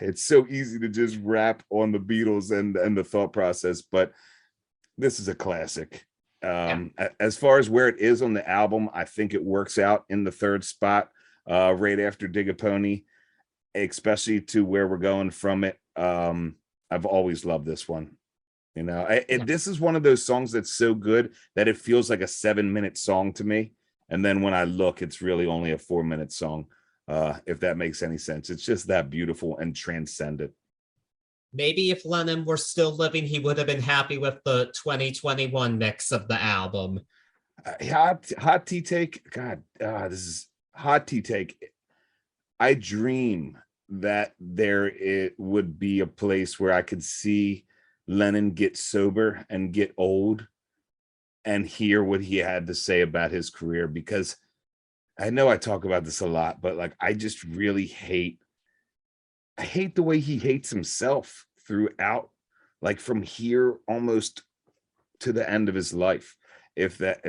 it's so easy to just rap on the Beatles and the thought process, but this is a classic. As far as where it is on the album, I think it works out in the third spot, right after Dig a Pony, especially to where we're going from it. I've always loved this one. You know, this is one of those songs that's so good that it feels like a 7-minute song to me. And then when I look, it's really only a 4-minute song, if that makes any sense. It's just that beautiful and transcendent. Maybe if Lennon were still living, he would have been happy with the 2021 mix of the album. Hot tea take. God, this is hot tea take. I dream that it would be a place where I could see Lennon get sober and get old and hear what he had to say about his career, because I know I talk about this a lot, but like, I just really hate the way he hates himself throughout, like from here almost to the end of his life. But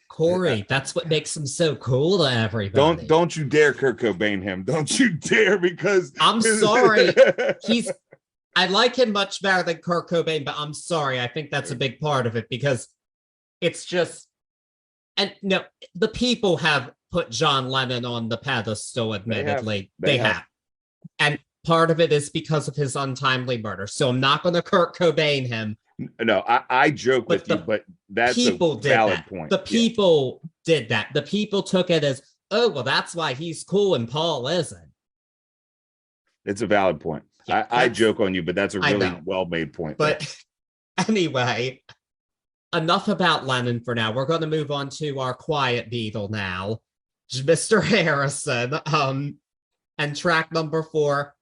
Corey, that's what makes him so cool to everybody. Don't you dare Kurt Cobain him. Don't you dare, because I'm sorry. I like him much better than Kurt Cobain, but I'm sorry. I think that's a big part of it, because it's just, and no, the people have put John Lennon on the pedestal, admittedly. They have. And part of it is because of his untimely murder. So I'm not going to Kurt Cobain him. No, I joke with you, but that's a valid point. The people did that. The people took it as, oh, well, that's why he's cool and Paul isn't. It's a valid point. Yeah, I joke on you, but that's a really well-made point. But anyway, enough about Lennon for now. We're going to move on to our quiet Beatle now, Mr. Harrison. And track number 4,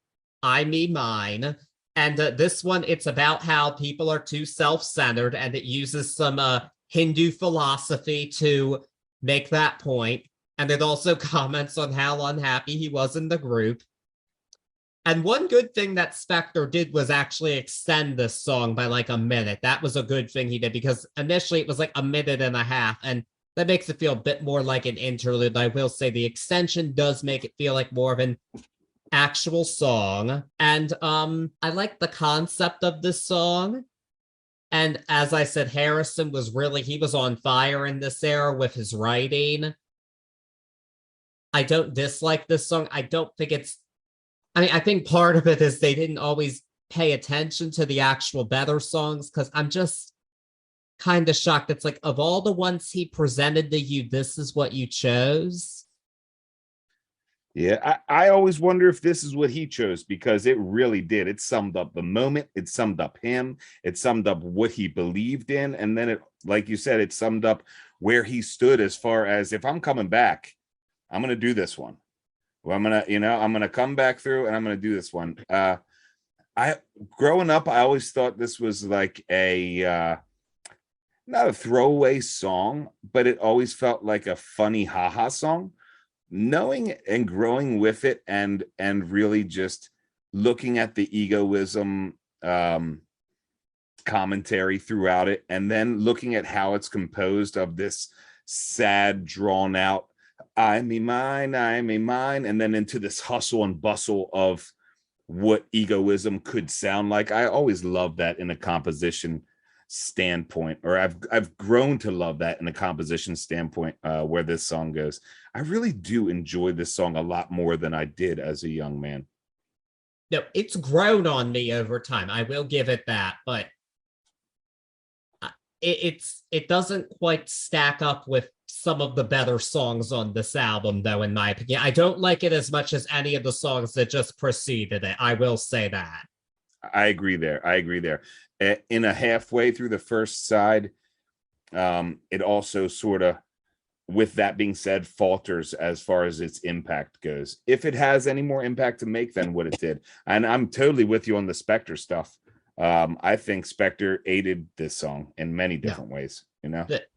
I Me Mine. And this one, it's about how people are too self-centered, and it uses some Hindu philosophy to make that point. And it also comments on how unhappy he was in the group. And one good thing that Spector did was actually extend this song by like a minute. That was a good thing he did, because initially it was like a minute and a half, and that makes it feel a bit more like an interlude. I will say the extension does make it feel like more of an actual song. And I like the concept of this song. And as I said, Harrison he was on fire in this era with his writing. I don't dislike this song. I think part of it is they didn't always pay attention to the actual better songs, because I'm just kind of shocked. It's like, of all the ones he presented to you, this is what you chose. Yeah, I always wonder if this is what he chose, because it really did. It summed up the moment. It summed up him. It summed up what he believed in. And then it, like you said, it summed up where he stood as far as, if I'm coming back, I'm going to do this one. Well, I'm going to come back through and I'm going to do this one. Growing up, I always thought this was like not a throwaway song, but it always felt like a funny haha song. Knowing and growing with it, and really just looking at the egoism commentary throughout it, and then looking at how it's composed of this sad, drawn out, I me mine, and then into this hustle and bustle of what egoism could sound like. I always loved that in a composition standpoint, or I've grown to love that in a composition standpoint, where this song goes. I really do enjoy this song a lot more than I did as a young man. No, it's grown on me over time. I will give it that, but it doesn't quite stack up with some of the better songs on this album, though, in my opinion. I don't like it as much as any of the songs that just preceded it. I will say that. I agree there. In a halfway through the first side, it also sort of, with that being said, falters as far as its impact goes, if it has any more impact to make than what it did. And I'm totally with you on the Spector stuff. I think Spector aided this song in many different ways,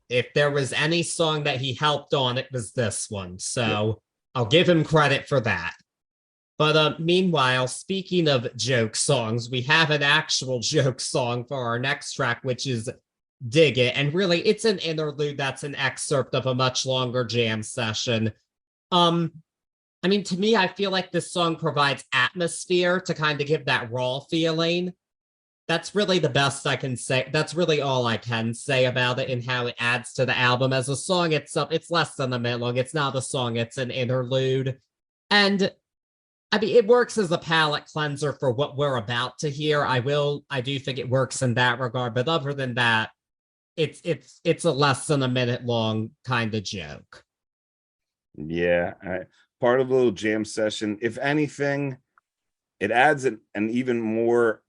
if there was any song that he helped on, it was this one. So I'll give him credit for that. But meanwhile, speaking of joke songs, we have an actual joke song for our next track, which is Dig It. And really, it's an interlude that's an excerpt of a much longer jam session. I mean, to me, I feel like this song provides atmosphere to kind of give that raw feeling. That's really the best I can say. That's really all I can say about it and how it adds to the album. As a song itself, it's less than a minute long. It's not a song, it's an interlude. And I mean, it works as a palate cleanser for what we're about to hear. I do think it works in that regard. But other than that, it's a less than a minute long kind of joke. Yeah, part of a little jam session. If anything, it adds an even more.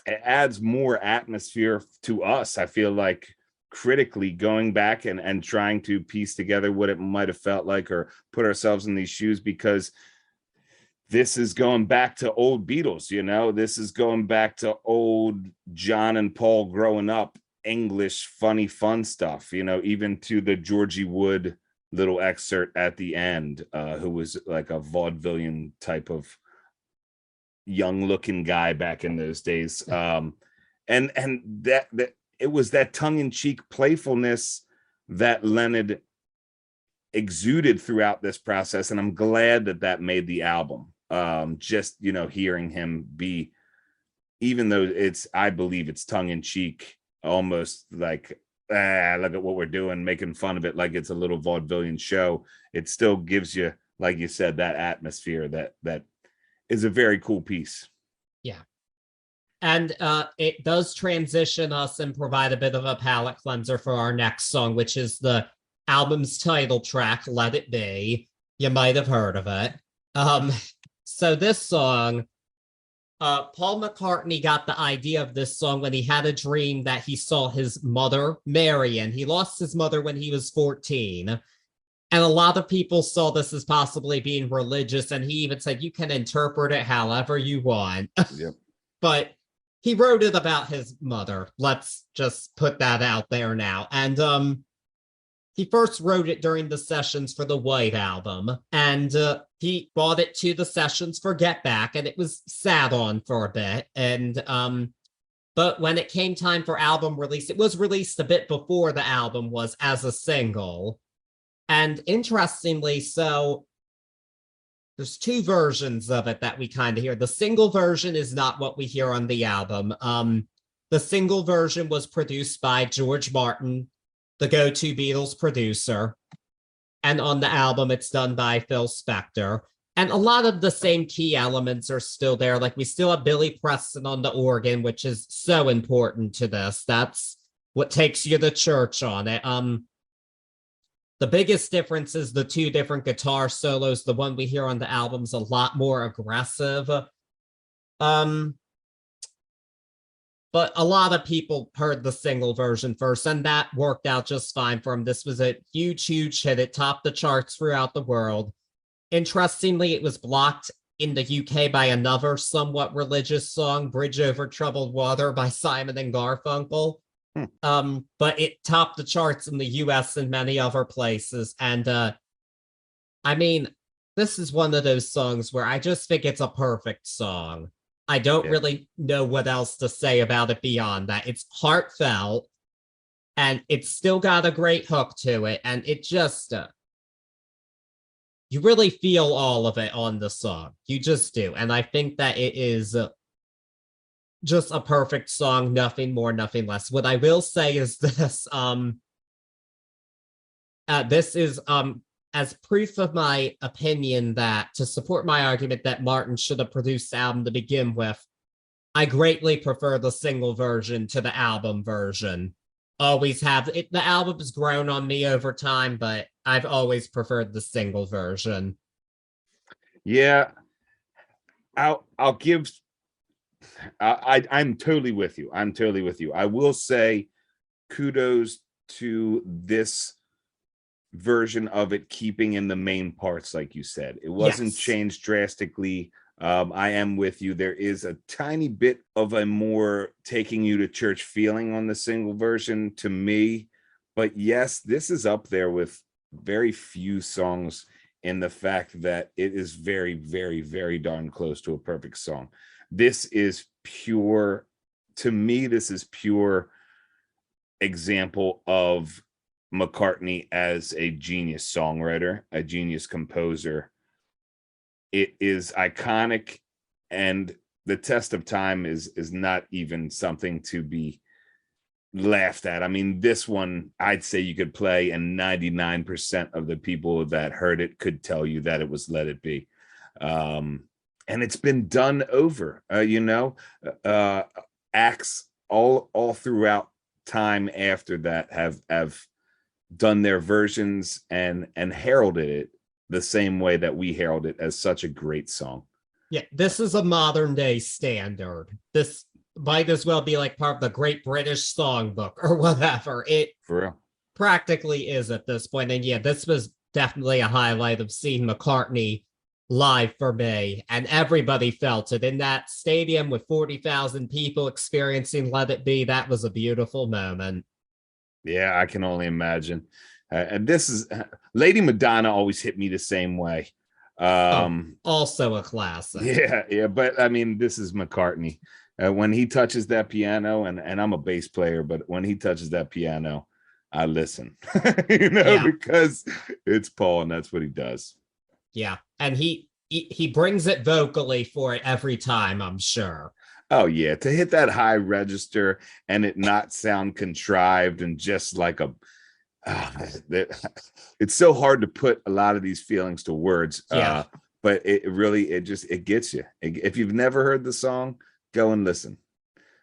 It adds more atmosphere to us. I feel like critically going back and trying to piece together what it might have felt like or put ourselves in these shoes, because this is going back to old Beatles, you know, this is going back to old John and Paul growing up, English, funny, fun stuff, you know, even to the Georgie Wood little excerpt at the end, who was like a vaudevillian type of young looking guy back in those days. And that it was that tongue-in-cheek playfulness that Leonard exuded throughout this process, and I'm glad that made the album. Just, you know, hearing him be, even though I believe it's tongue-in-cheek, almost like, look at what we're doing, making fun of it like it's a little vaudevillian show, it still gives you, like you said, that atmosphere that is a very cool piece. Yeah. And it does transition us and provide a bit of a palate cleanser for our next song, which is the album's title track, Let It Be. You might have heard of it. So this song, Paul McCartney got the idea of this song when he had a dream that he saw his mother, Marion. He lost his mother when he was 14. And a lot of people saw this as possibly being religious. And he even said, you can interpret it however you want. Yep. But he wrote it about his mother. Let's just put that out there now. And he first wrote it during the sessions for the White Album. And he brought it to the sessions for Get Back. And it was sat on for a bit. And but when it came time for album release, it was released a bit before the album was as a single. And interestingly, so there's two versions of it that we kind of hear. The single version is not what we hear on the album. The single version was produced by George Martin, the go-to Beatles producer. And on the album, it's done by Phil Spector. And a lot of the same key elements are still there. Like, we still have Billy Preston on the organ, which is so important to this. That's what takes you to church on it. The biggest difference is the two different guitar solos. The one we hear on the album's a lot more aggressive. But a lot of people heard the single version first, and that worked out just fine for him. This was a huge, huge hit. It topped the charts throughout the world. Interestingly, it was blocked in the UK by another somewhat religious song, Bridge Over Troubled Water by Simon and Garfunkel. But it topped the charts in the US and many other places. And I mean, this is one of those songs where I just think it's a perfect song. I don't really know what else to say about it beyond that. It's heartfelt, and it's still got a great hook to it, and it just you really feel all of it on the song. You just do. And I think that it is just a perfect song, nothing more, nothing less. What I will say is this, this is as proof of my opinion that, to support my argument that Martin should have produced the album to begin with, I greatly prefer the single version to the album version. Always have. The album's grown on me over time, but I've always preferred the single version. Yeah, I'll give. I'm totally with you. I'm totally with you. I will say kudos to this version of it, keeping in the main parts, like you said. It wasn't changed drastically. I am with you. There is a tiny bit of a more taking you to church feeling on the single version to me. But yes, this is up there with very few songs in the fact that it is very, very, very darn close to a perfect song. This is pure, to me, this is pure example of McCartney as a genius songwriter, a genius composer. It is iconic, and the test of time is not even something to be laughed at. I mean, this one, I'd say you could play, and 99% of the people that heard it could tell you that it was Let It Be. And it's been done over, acts all throughout time after that have done their versions and heralded it the same way that we herald it as such a great song. Yeah, this is a modern day standard. This might as well be like part of the Great British Songbook or whatever. It For real practically is at this point. And yeah, this was definitely a highlight of seeing McCartney live for me. And everybody felt it in that stadium with 40,000 people experiencing Let It Be. That was a beautiful moment. Yeah, I can only imagine. And this is Lady Madonna always hit me the same way. Also a classic. Yeah, but I mean, this is McCartney. When he touches that piano, and I'm a bass player, but when he touches that piano, I listen, because it's Paul, and that's what he does. Yeah, and he brings it vocally for it every time, I'm sure. Oh yeah, to hit that high register and it not sound contrived and just like it's so hard to put a lot of these feelings to words. But it gets you. If you've never heard the song, go and listen.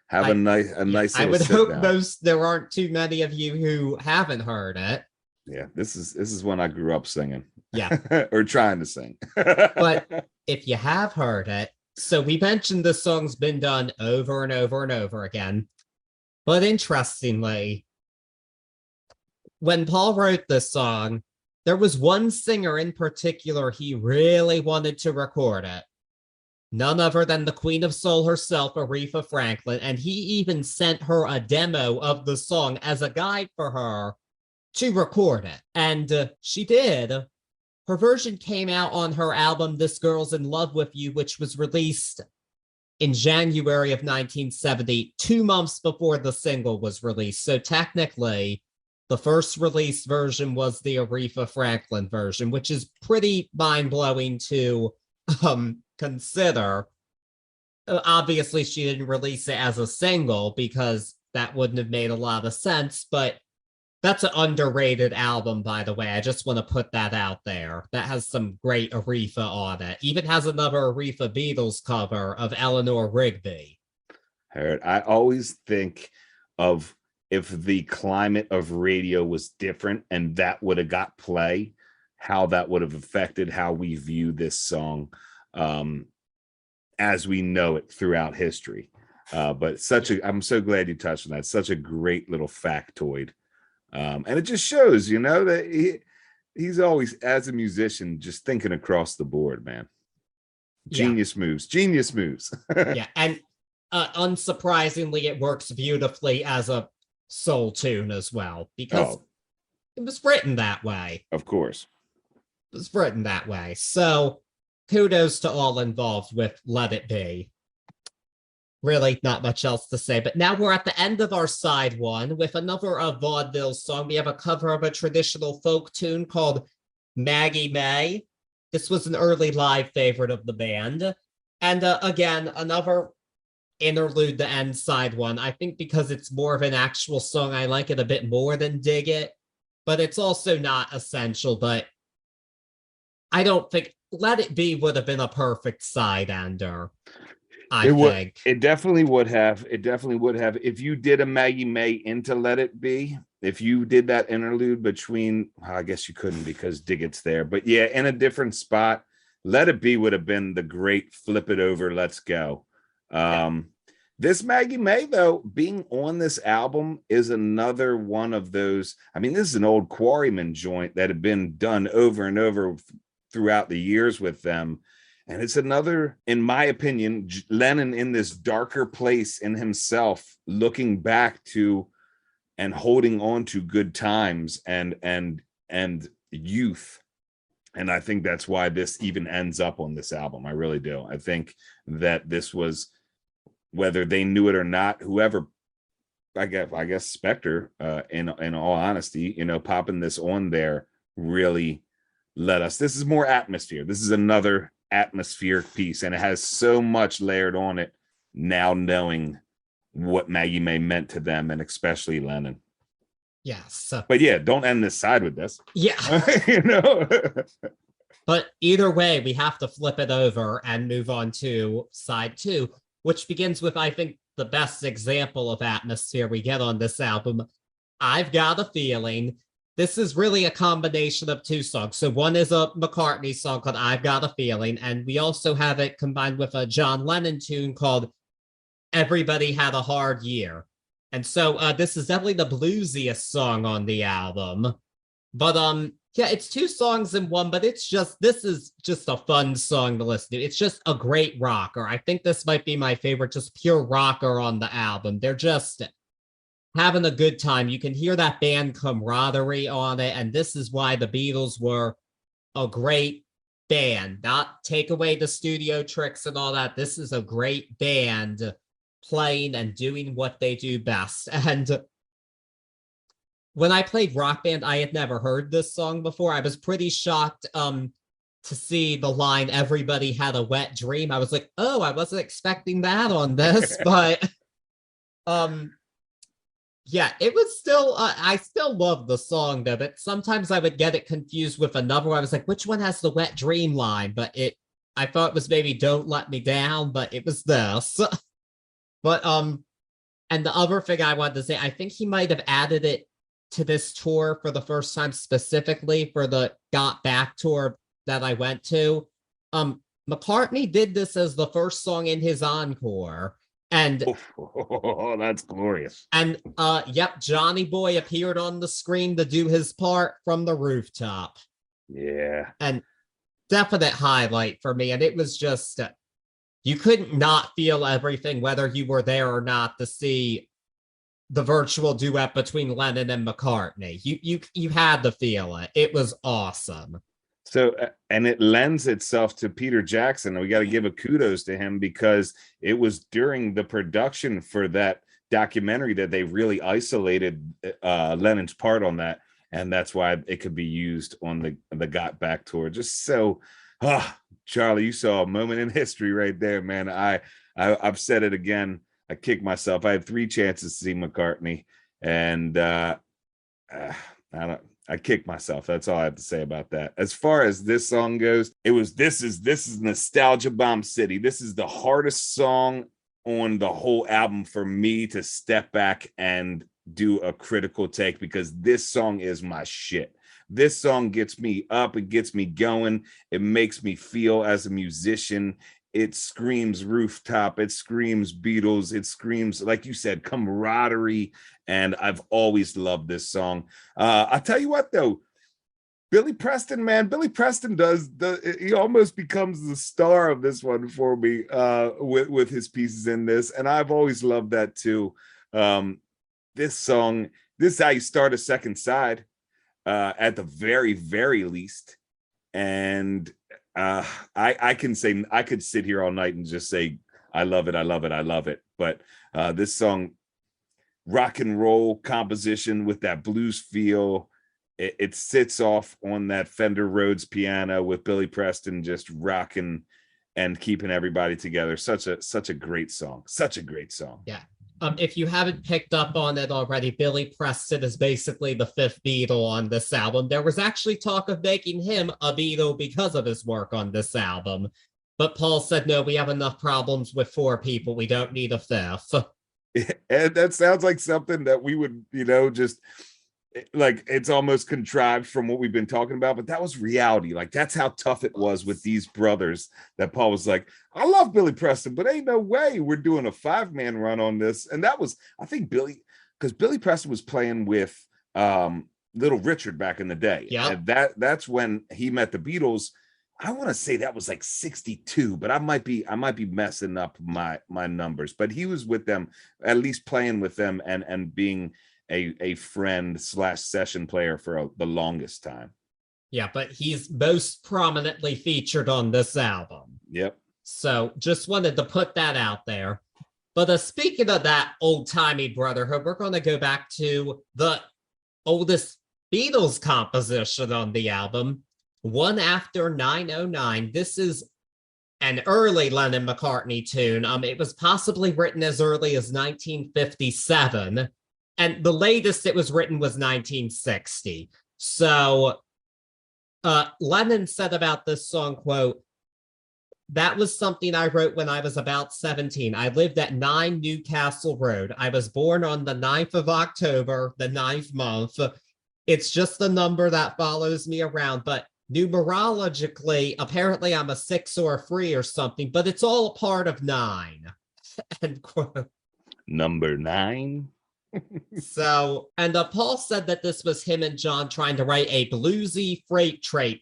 Have a nice. I would hope there aren't too many of you who haven't heard it. Yeah, this is when I grew up singing. Yeah, or trying to sing. But if you have heard it, so we mentioned the song's been done over and over and over again. But interestingly, when Paul wrote this song, there was one singer in particular he really wanted to record it. None other than the Queen of Soul herself, Aretha Franklin, and he even sent her a demo of the song as a guide for her to record it. And she did. Her version came out on her album, This Girl's in Love with You, which was released in January of 1970, 2 months before the single was released. So technically, the first released version was the Aretha Franklin version, which is pretty mind-blowing to consider. Obviously, she didn't release it as a single because that wouldn't have made a lot of sense, but that's an underrated album, by the way. I just want to put that out there. That has some great Aretha on it. Even has another Aretha Beatles cover of Eleanor Rigby. I always think of if the climate of radio was different and that would have got play, how that would have affected how we view this song as we know it throughout history. But I'm so glad you touched on that. Such a great little factoid. And it just shows, that he's always, as a musician, just thinking across the board, man. Genius moves. Yeah, and unsurprisingly, it works beautifully as a soul tune as well, because it was written that way. Of course. It was written that way. So kudos to all involved with Let It Be. Really, not much else to say. But now we're at the end of our side one with another vaudeville song. We have a cover of a traditional folk tune called Maggie May. This was an early live favorite of the band. And again, another interlude to end side one. I think because it's more of an actual song, I like it a bit more than Dig It. But it's also not essential. But I don't think Let It Be would have been a perfect side ender. I think it definitely would have. If you did a Maggie May into Let It Be, if you did that interlude between, I guess you couldn't because Dig It's there. But yeah, in a different spot, Let It Be would have been the great flip it over, let's go. This Maggie May, though, being on this album is another one of those. I mean, this is an old Quarrymen joint that had been done over and over throughout the years with them. And it's another, in my opinion, Lennon in this darker place in himself, looking back to and holding on to good times and youth. And I think that's why this even ends up on this album. I really do. I think that this was, whether they knew it or not, whoever, I guess Spector, in all honesty, popping this on there really let us. This is more atmosphere. This is another atmospheric piece, and it has so much layered on it now, knowing what Maggie May meant to them, and especially Lennon. Yes. But yeah, don't end this side with this. Yeah. But either way, we have to flip it over and move on to side 2, which begins with, I think, the best example of atmosphere we get on this album. I've Got a Feeling. This is really a combination of 2 songs. So one is a McCartney song called I've Got a Feeling, and we also have it combined with a John Lennon tune called Everybody Had a Hard Year. And so this is definitely the bluesiest song on the album. But yeah, it's 2 songs in one, but this is just a fun song to listen to. It's just a great rocker. I think this might be my favorite, just pure rocker on the album. They're just having a good time. You can hear that band camaraderie on it, and this is why the Beatles were a great band. Not take away the studio tricks and all that. This is a great band playing and doing what they do best. And when I played Rock Band, I had never heard this song before. I was pretty shocked to see the line, everybody had a wet dream. I was like, oh, I wasn't expecting that on this, but yeah, it was still, I still love the song though, but sometimes I would get it confused with another one. I was like, which one has the wet dream line? But I thought it was maybe Don't Let Me Down, but it was this. But, and the other thing I wanted to say, I think he might have added it to this tour for the first time, specifically for the Got Back tour that I went to. McCartney did this as the first song in his encore. And oh, that's glorious. And yep, Johnny Boy appeared on the screen to do his part from the rooftop. Yeah. And definite highlight for me. And it was just, you couldn't not feel everything, whether you were there or not, to see the virtual duet between Lennon and McCartney. You had to feel it. It was awesome. So, and it lends itself to Peter Jackson. We got to give a kudos to him, because it was during the production for that documentary that they really isolated Lennon's part on that. And that's why it could be used on the Got Back tour. Just so, Charlie, you saw a moment in history right there, man. I've said it again. I kicked myself. I had 3 chances to see McCartney, and I kicked myself. That's all I have to say about that. As far as this song goes, this is Nostalgia Bomb City. This is the hardest song on the whole album for me to step back and do a critical take, because this song is my shit. This song gets me up. It gets me going. It makes me feel as a musician. It screams rooftop. It screams Beatles. It screams, like you said, camaraderie. And I've always loved this song. I'll tell you what, though, Billy Preston, man, Billy Preston he almost becomes the star of this one for me with his pieces in this. And I've always loved that too. This song, this is how you start a second side at the very, very least. And I could sit here all night and just say, I love it, I love it, I love it. But this song, rock and roll composition with that blues feel, it sits off on that Fender Rhodes piano with Billy Preston just rocking and keeping everybody together. Such a great song. Such a great song. Yeah. If you haven't picked up on it already, Billy Preston is basically the 5th Beatle on this album. There was actually talk of making him a Beatle because of his work on this album. But Paul said, no, we have enough problems with 4 people. We don't need a 5th. And that sounds like something that we would, just like, it's almost contrived from what we've been talking about, but that was reality. Like, that's how tough it was with these brothers, that Paul was like, I love Billy Preston, but ain't no way we're doing a 5-man run on this. And that was, I think, because Billy Preston was playing with Little Richard back in the day. Yeah. And that's when he met the Beatles. I want to say that was like 62, but I might be messing up my numbers. But he was with them, at least playing with them and being a friend / session player for the longest time. Yeah, but he's most prominently featured on this album. Yep. So just wanted to put that out there. But speaking of that old-timey brotherhood, we're going to go back to the oldest Beatles composition on the album, One After 909. This is an early Lennon-McCartney tune. It was possibly written as early as 1957, and the latest it was written was 1960. So Lennon said about this song, quote, "That was something I wrote when I was about 17. I lived at 9 Newcastle Road. I was born on the 9th of October, the 9th month. It's just the number that follows me around, but numerologically, apparently I'm a 6 or a 3 or something, but it's all a part of 9. End quote. Number 9. So, and Paul said that this was him and John trying to write a bluesy freight train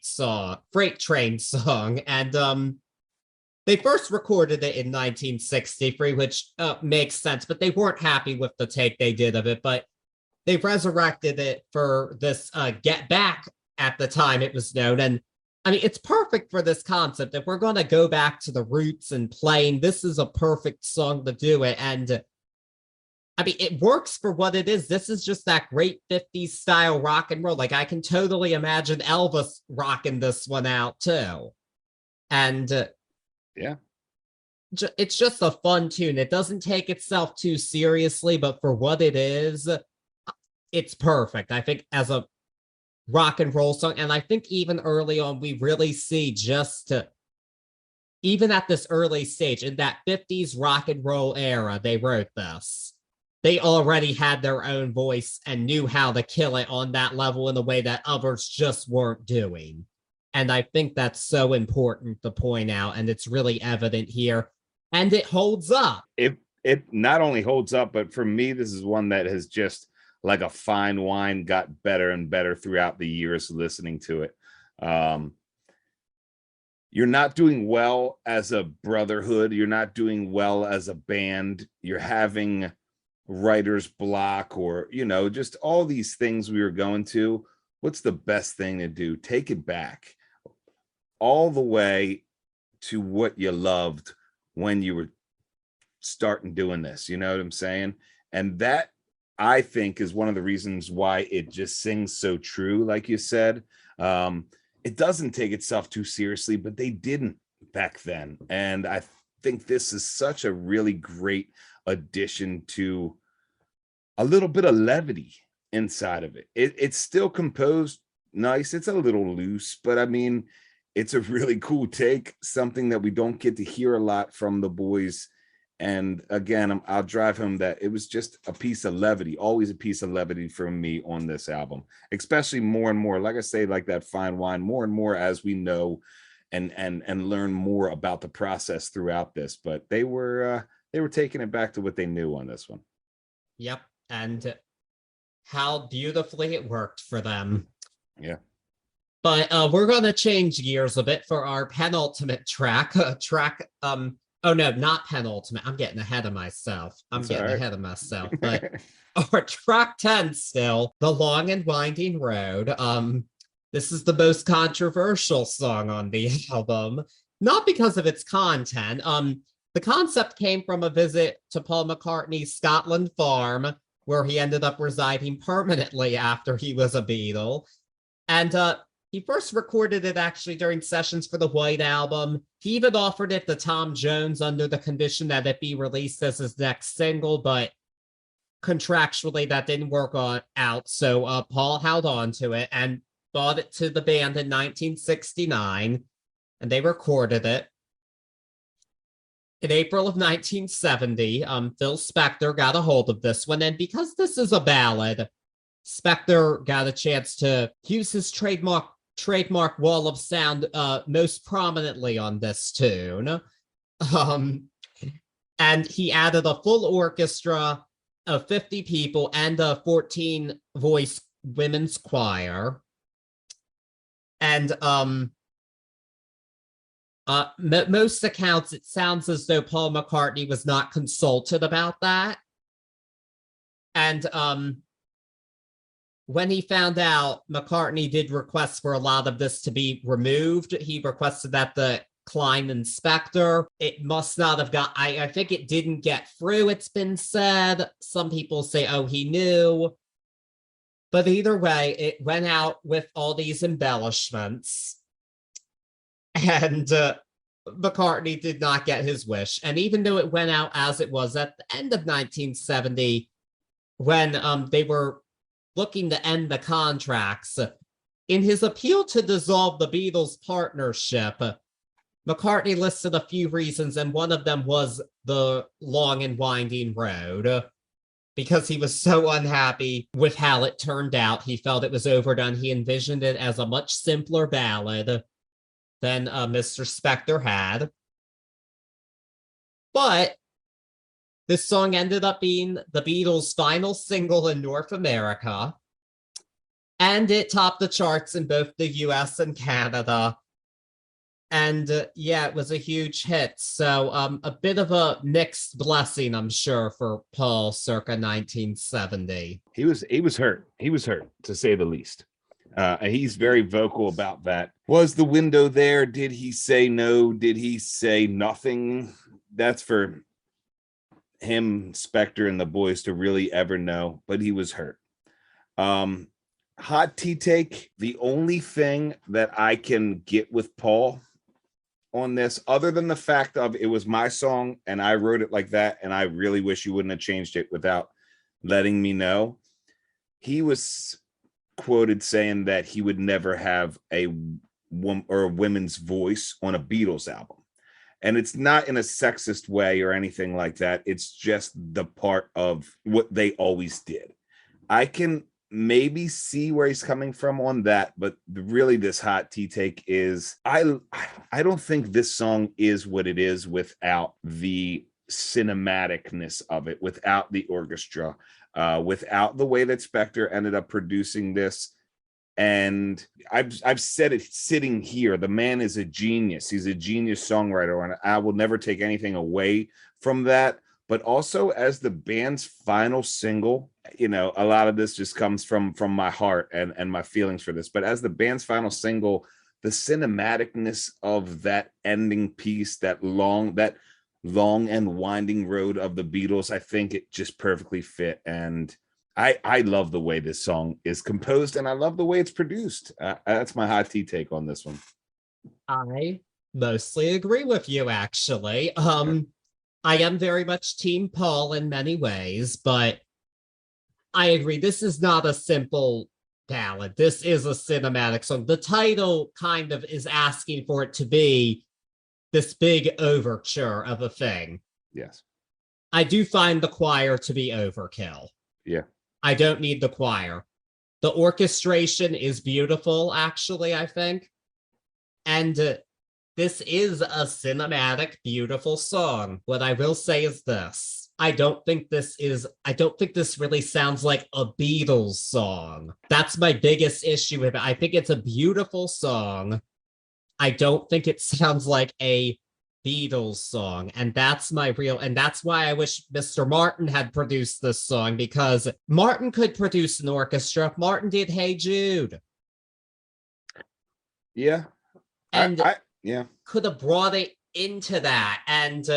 song, and they first recorded it in 1963, which makes sense, but they weren't happy with the take they did of it, but they resurrected it for this Get Back at the time it was known. And I mean, it's perfect for this concept. If we're going to go back to the roots and playing, this is a perfect song to do it. And I mean, it works for what it is. This is just that great 50s style rock and roll. Like, I can totally imagine Elvis rocking this one out too. And yeah, it's just a fun tune. It doesn't take itself too seriously, but for what it is, it's perfect, I think, as a rock and roll song. And I think even early on, we really see even at this early stage, in that 50s rock and roll era, they wrote this. They already had their own voice and knew how to kill it on that level in a way that others just weren't doing. And I think that's so important to point out, and it's really evident here. And it holds up. It not only holds up, but for me, this is one that has just, like a fine wine, got better and better throughout the years listening to it. You're not doing well as a brotherhood. You're not doing well as a band. You're having writer's block, or, just all these things we were going to. What's the best thing to do? Take it back all the way to what you loved when you were starting doing this. You know what I'm saying? And that, I think, is one of the reasons why it just sings so true. Like you said, it doesn't take itself too seriously, but they didn't back then. And I think this is such a really great addition to a little bit of levity inside of it. It's still composed nice. It's a little loose, but I mean, it's a really cool take, something that we don't get to hear a lot from the boys. And again, I'll drive home that it was just a piece of levity, always a piece of levity for me on this album, especially more and more, like I say, like that fine wine, more and more as we know and learn more about the process throughout this. But they were taking it back to what they knew on this one. Yep. And how beautifully it worked for them. Yeah. But we're going to change gears a bit for our penultimate track. Oh no, not penultimate. I'm getting ahead of myself. But our track 10 still, The Long and Winding Road. This is the most controversial song on the album, not because of its content. The concept came from a visit to Paul McCartney's Scotland farm, where he ended up residing permanently after he was a Beatle. And he first recorded it actually during sessions for the White Album. He even offered it to Tom Jones under the condition that it be released as his next single, but contractually that didn't work out. So Paul held on to it and brought it to the band in 1969, and they recorded it. In April of 1970, Phil Spector got a hold of this one, and because this is a ballad, Spector got a chance to use his trademark wall of sound most prominently on this tune. And he added a full orchestra of 50 people and a 14-voice women's choir. And Most accounts, it sounds as though Paul McCartney was not consulted about that. And when he found out, McCartney did request for a lot of this to be removed. He requested that the Klein and Spector, it must not have got, I think it didn't get through, it's been said. Some people say, oh, he knew. But either way, it went out with all these embellishments. And McCartney did not get his wish. And even though it went out as it was at the end of 1970, when they were looking to end the contracts, in his appeal to dissolve the Beatles partnership, McCartney listed a few reasons, and one of them was the long and winding road. Because he was so unhappy with how it turned out, he felt it was overdone. He envisioned it as a much simpler ballad than Mr. Spector had. But this song ended up being the Beatles' final single in North America, and it topped the charts in both the US and Canada. And yeah, it was a huge hit. So a bit of a mixed blessing, I'm sure, for Paul circa 1970. He was hurt. He was hurt, to say the least. He's very vocal about that. Was the window there? Did he say no? Did he say nothing? That's for him, Spector, and the boys to really ever know. But he was hurt. Hot tea take. The only thing that I can get with Paul on this, other than the fact of it was my song and I wrote it like that, and I really wish you wouldn't have changed it without letting me know. He was quoted saying that he would never have a woman or a women's voice on a Beatles album. And it's not in a sexist way or anything like that. It's just the part of what they always did. I can maybe see where he's coming from on that, but really this hot tea take is I don't think this song is what it is without the cinematicness of it, without the orchestra, without the way that Spector ended up producing this. And I've said it sitting here, the man is a genius. He's a genius songwriter, and I will never take anything away from that. But also as the band's final single, you know, a lot of this just comes from my heart and my feelings for this. But as the band's final single, the cinematicness of that ending piece, that long and winding road of the Beatles, I think it just perfectly fit. And I love the way this song is composed, and I love the way it's produced. That's my hot tea take on this one. I mostly agree with you, actually. I am very much Team Paul in many ways, but I agree. This is not a simple ballad. This is a cinematic song. The title kind of is asking for it to be this big overture of a thing. Yes. I do find the choir to be overkill. Yeah. I don't need the choir. The orchestration is beautiful, actually, I think. And this is a cinematic, beautiful song. What I will say is this. I don't think this really sounds like a Beatles song. That's my biggest issue with it. I think it's a beautiful song. I don't think it sounds like a Beatles song. And that's why I wish Mr. Martin had produced this song, because Martin could produce an orchestra. Martin did Hey Jude. Yeah. And yeah, could have brought it into that. And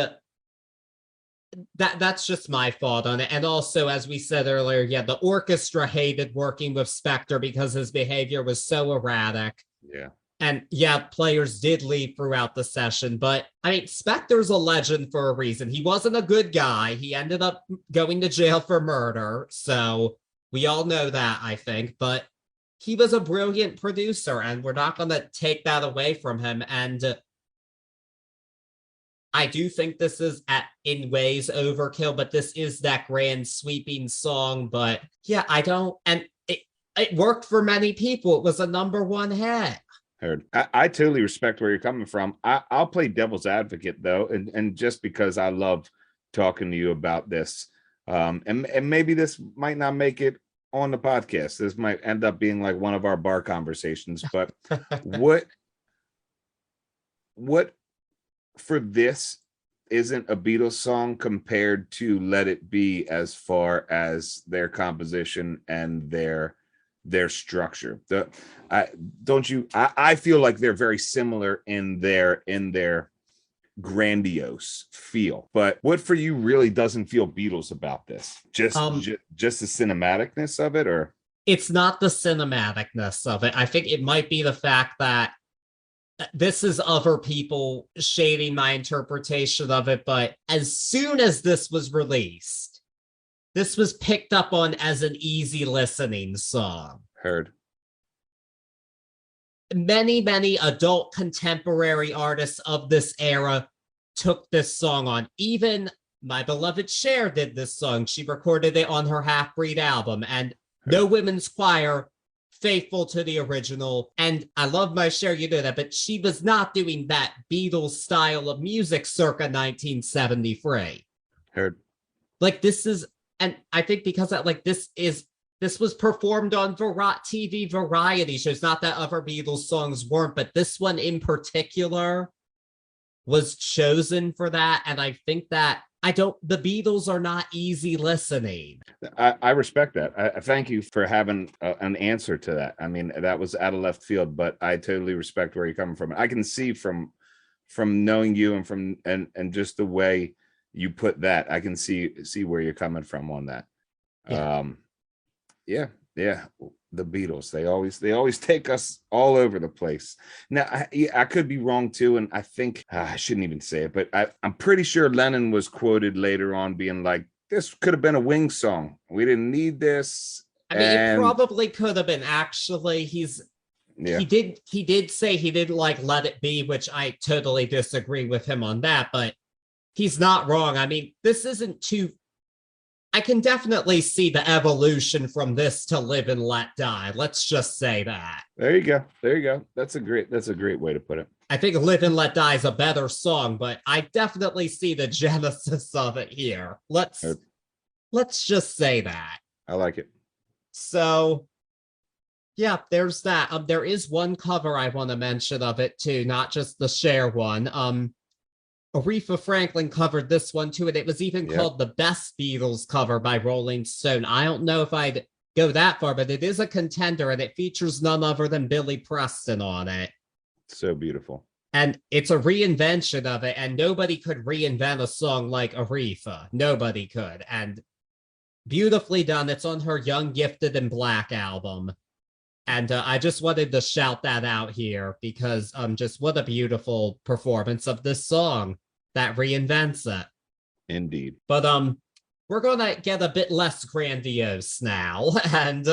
that's just my thought on it. And also, as we said earlier, yeah, the orchestra hated working with Spector because his behavior was so erratic. Yeah. And yeah, players did leave throughout the session, but I mean, Spector's a legend for a reason. He wasn't a good guy. He ended up going to jail for murder. So we all know that, I think, but he was a brilliant producer, and we're not going to take that away from him. And I do think this is in ways overkill, but this is that grand sweeping song. But yeah, and it worked for many people. It was a #1 hit. Heard. I totally respect where you're coming from. I'll play devil's advocate though, and just because I love talking to you about this, and maybe this might not make it on the podcast. This might end up being like one of our bar conversations. But what for this isn't a Beatles song compared to Let It Be as far as their composition and their structure. I feel like they're very similar in their grandiose feel. But what for you really doesn't feel Beatles about this? Just the cinematicness of it, or it's not the cinematicness of it. I think it might be the fact that this is other people shading my interpretation of it, but as soon as this was released, this was picked up on as an easy listening song. Heard. Many adult contemporary artists of this era took this song on. Even my beloved Cher did this song. She recorded it on her Half-Breed album, and No Women's Choir, faithful to the original. And I love my Cher, you know that, but she was not doing that Beatles style of music circa 1973. Heard. Like this is, and I think because that, like this was performed on TV variety shows. Not that other Beatles songs weren't, but this one in particular was chosen for that. And I think that the Beatles are not easy listening. I respect that. I thank you for having an answer to that. I mean, that was out of left field, but I totally respect where you're coming from. I can see from knowing you and from and just the way you put that, I can see where you're coming from on that. Yeah. Yeah. The Beatles, they always take us all over the place. Now, I could be wrong too, and I think I shouldn't even say it, but I'm pretty sure Lennon was quoted later on being like, "This could have been a Wings song. We didn't need this." I mean, it probably could have been. Actually, he did say he didn't like Let It Be, which I totally disagree with him on that, but he's not wrong. I mean, this isn't too. I can definitely see the evolution from this to Live and Let Die. Let's just say that. There you go. That's a great way to put it. I think Live and Let Die is a better song, but I definitely see the genesis of it here. Let's just say that. I like it. So, yeah, there's that. There is one cover I want to mention of it too, not just the Cher one. Aretha Franklin covered this one too, and it was even called the Best Beatles cover by Rolling Stone. I don't know if I'd go that far, but it is a contender, and it features none other than Billy Preston on it. So beautiful. And it's a reinvention of it, and nobody could reinvent a song like Aretha. Nobody could. And beautifully done. It's on her Young, Gifted, and Black album. And I just wanted to shout that out here because just what a beautiful performance of this song that reinvents it. Indeed. But we're going to get a bit less grandiose now and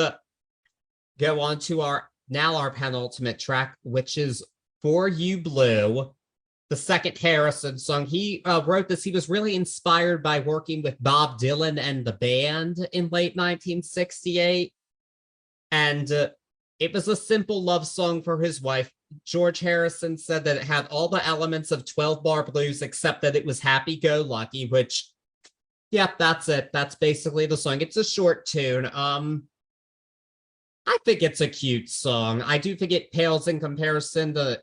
go on to our penultimate track, which is For You Blue, the second Harrison song. He wrote this. He was really inspired by working with Bob Dylan and the band in late 1968. And it was a simple love song for his wife. George Harrison said that it had all the elements of 12-bar blues, except that it was happy-go-lucky, which, yep, that's it. That's basically the song. It's a short tune. I think it's a cute song. I do think it pales in comparison to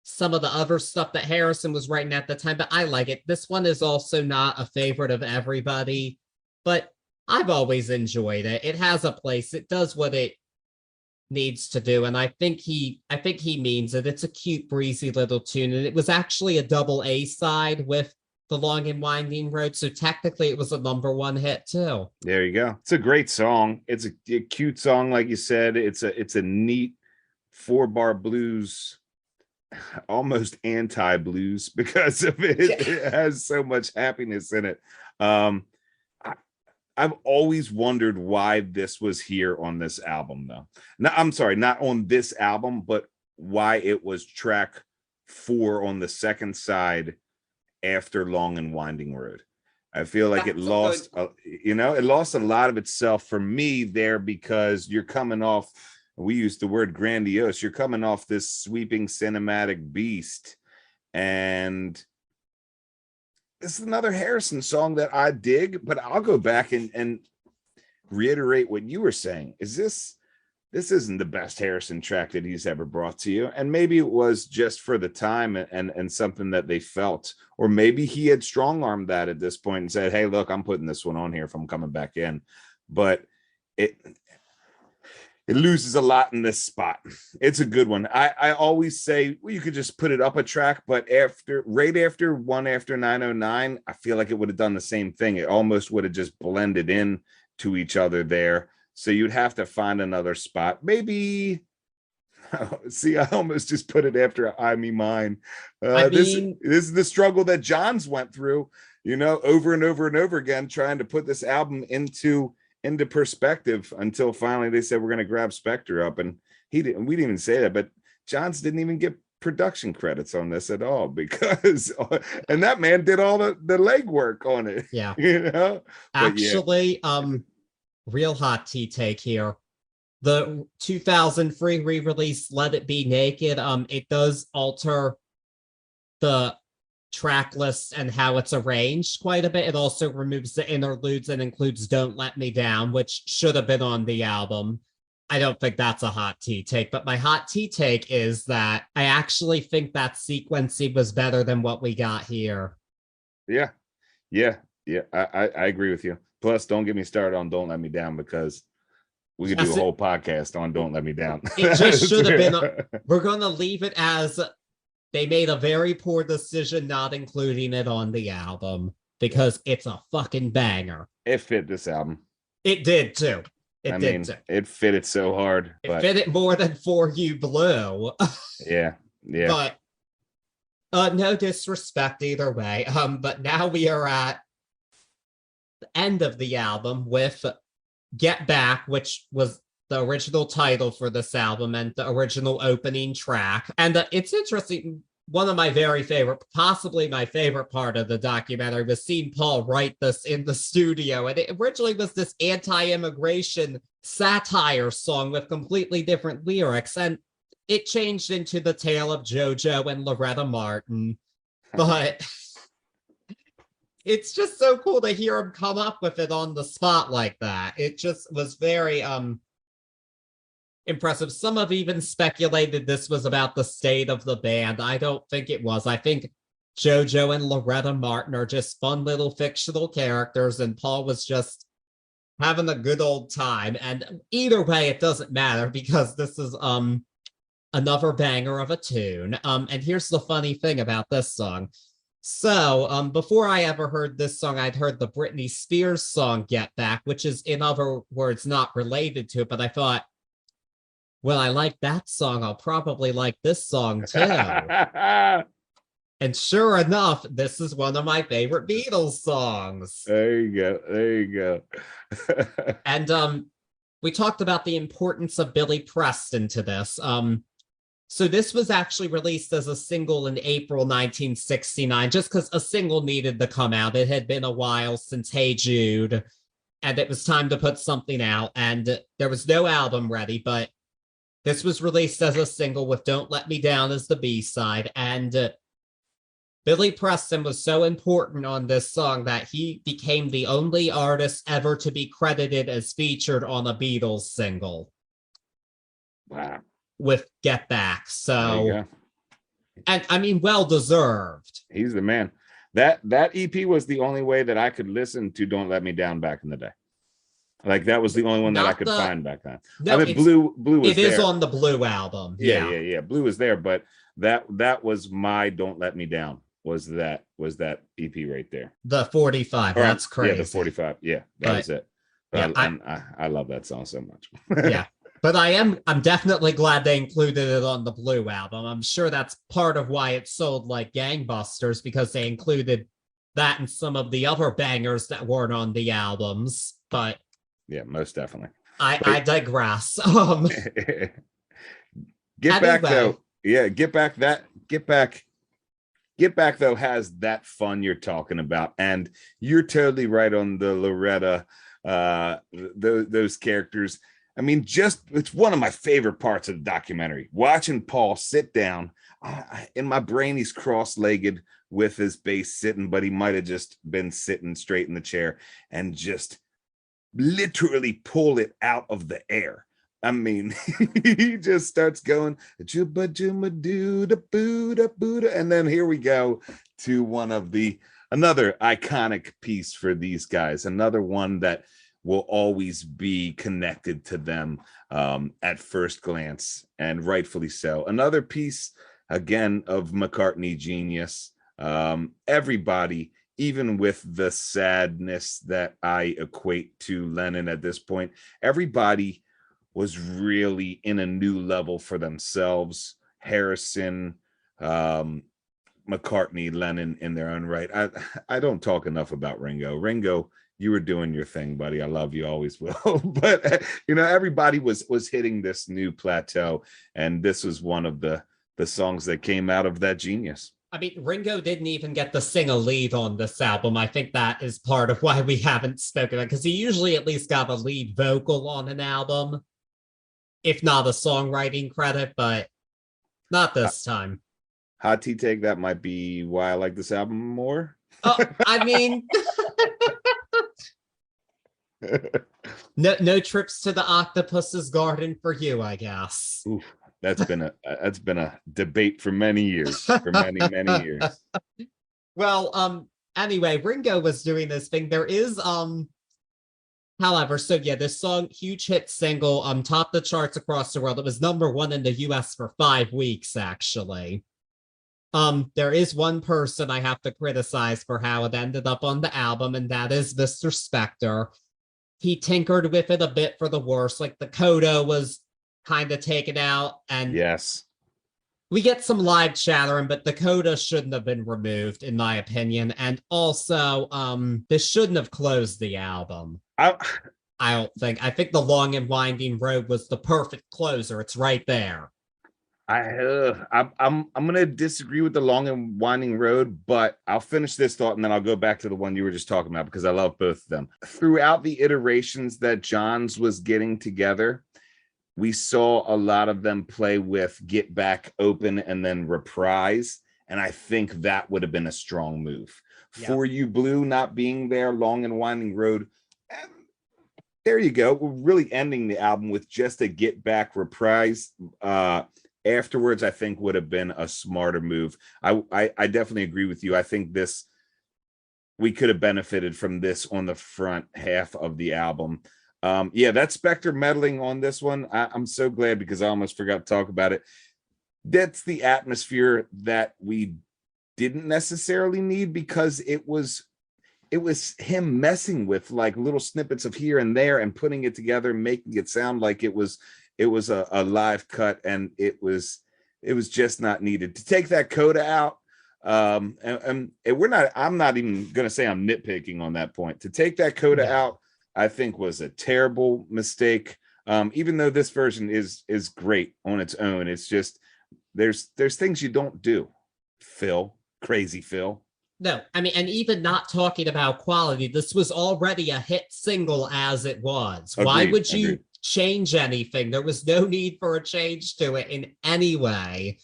some of the other stuff that Harrison was writing at the time, but I like it. This one is also not a favorite of everybody, but I've always enjoyed it. It has a place. It does what it needs to do, and I think he means it. It's a cute, breezy little tune, and it was actually a double A side with The Long and Winding Road, so technically it was a #1 hit too. There you go. It's a great song. It's a cute song, like you said. It's a neat 4-bar blues, almost anti-blues because of it. It has so much happiness in it. I've always wondered why this was here on this album, though. No, I'm sorry, not on this album, but why it was track 4 on the second side after Long and Winding Road. I feel like it lost, it lost a lot of itself for me there because you're coming off, we use the word grandiose, you're coming off this sweeping cinematic beast, and this is another Harrison song that I dig, but I'll go back and reiterate what you were saying. Is this this isn't the best Harrison track that he's ever brought to you. And maybe it was just for the time and something that they felt, or maybe he had strong-armed that at this point and said, hey, look, I'm putting this one on here if I'm coming back in. But it loses a lot in this spot. It's a good one. I always say, well, you could just put it up a track, but right after One After 909, I feel like it would have done the same thing. It almost would have just blended in to each other there. So you'd have to find another spot. Maybe, see, I almost just put it after I Me Mine. This is the struggle that Johns went through, over and over and over again, trying to put this album into perspective until finally they said, we're going to grab Spector up. And we didn't even say that, but Johns didn't even get production credits on this at all, because and that man did all the legwork on it. Yeah. But actually, real hot tea take here. The 2003 re-release Let It Be Naked, it does alter the track list and how it's arranged quite a bit. It also removes the interludes and includes Don't Let Me Down, which should have been on the album. I don't think that's a hot tea take, but my hot tea take is that I actually think that sequencing was better than what we got here. Yeah. I agree with you. Plus, don't get me started on Don't Let Me Down, because we could do a whole podcast on Don't Let Me Down. It just should have been. We're going to leave it as they made a very poor decision not including it on the album, because it's a fucking banger. It fit this album. It did too. It fit it so hard. It fit it more than For You Blue. Yeah. But no disrespect either way. But now we are at the end of the album with Get Back, which was the original title for this album and the original opening track. And it's interesting, one of my very favorite, possibly my favorite part of the documentary was seeing Paul write this in the studio. And it originally was this anti-immigration satire song with completely different lyrics. And it changed into the tale of JoJo and Loretta Martin. But it's just so cool to hear him come up with it on the spot like that. It just was very impressive. Some have even speculated this was about the state of the band. I don't think it was. I think JoJo and Loretta Martin are just fun little fictional characters, and Paul was just having a good old time. And either way, it doesn't matter, because this is another banger of a tune. And here's the funny thing about this song. So before I ever heard this song, I'd heard the Britney Spears song Get Back, which is, in other words, not related to it. But I thought, well, I like that song, I'll probably like this song too. And sure enough, this is one of my favorite Beatles songs. There you go. And we talked about the importance of Billy Preston to this. So this was actually released as a single in April 1969, just because a single needed to come out. It had been a while since Hey Jude, and it was time to put something out. And there was no album ready, but this was released as a single with Don't Let Me Down as the B-side. And Billy Preston was so important on this song that he became the only artist ever to be credited as featured on a Beatles single. Wow. With Get Back. So, and I mean, well deserved. He's the man. That EP was the only way that I could listen to Don't Let Me Down back in the day. Like, that was the only one that I could find back then. No, I mean, Blue was it there. is on the Blue album. Yeah. Blue was there, but that was my Don't Let Me Down. Was that EP right there? The 45. That's crazy. Yeah, the 45. Yeah, that was it. I love that song so much. Yeah. But I'm definitely glad they included it on the Blue album. I'm sure that's part of why it sold like gangbusters, because they included that and some of the other bangers that weren't on the albums. But yeah, most definitely. I digress. Get Back though. Yeah, Get Back though has that fun you're talking about, and you're totally right on the Loretta, those characters. I mean, it's one of my favorite parts of the documentary. Watching Paul sit down, in my brain, he's cross-legged with his bass sitting, but he might have just been sitting straight in the chair and just literally pull it out of the air. I mean, he just starts going, juba juba doo da boo da boo da, and then here we go to another iconic piece for these guys, another one that will always be connected to them at first glance, and rightfully so. Another piece again of McCartney genius. Everybody, even with the sadness that I equate to Lennon at this point, everybody was really in a new level for themselves. Harrison, McCartney, Lennon in their own right. I don't talk enough about Ringo. Ringo, you were doing your thing, buddy. I love you, always will. But everybody was hitting this new plateau, and this was one of the songs that came out of that genius. I mean, Ringo didn't even get to sing a lead on this album. I think that is part of why we haven't spoken about it, because he usually at least got a lead vocal on an album, if not a songwriting credit, but not this time. Hot tea take, that might be why I like this album more. Oh, I mean, no trips to the octopus's garden for you, I guess. Oof, that's been a debate for many years, for many years. Well, anyway, Ringo was doing this thing. There is however, so yeah, this song, huge hit single, topped the charts across the world. It was #1 in the US for 5 weeks, actually. There is one person I have to criticize for how it ended up on the album, and that is Mr. Spector. He tinkered with it a bit for the worse. Like, the coda was kind of taken out, and yes, we get some live chattering, but the coda shouldn't have been removed, in my opinion. And also, this shouldn't have closed the album. I don't think. I think The Long and Winding Road was the perfect closer. It's right there. I'm gonna disagree with The Long and Winding Road, but I'll finish this thought and then I'll go back to the one you were just talking about, because I love both of them. Throughout the iterations that Johns was getting together, we saw a lot of them play with Get Back Open and then Reprise, and I think that would have been a strong move. Yep. For You Blue not being there, Long and Winding Road, there you go. We're really ending the album with just a Get Back Reprise. Afterwards, I think would have been a smarter move. I definitely agree with you. I think we could have benefited from this on the front half of the album. Yeah, that Spector meddling on this one, I'm so glad, because I almost forgot to talk about it. That's the atmosphere that we didn't necessarily need, because it was him messing with like little snippets of here and there and putting it together, making it sound like it was a live cut, and it was just not needed. To take that coda out, and I'm not even going to say I'm nitpicking on that point. To take that coda out, I think was a terrible mistake. Even though this version is great on its own, it's just there's things you don't do, Phil. Crazy Phil. No, I mean, and even not talking about quality, this was already a hit single as it was. Agreed, why would you change anything? There was no need for a change to it in any way.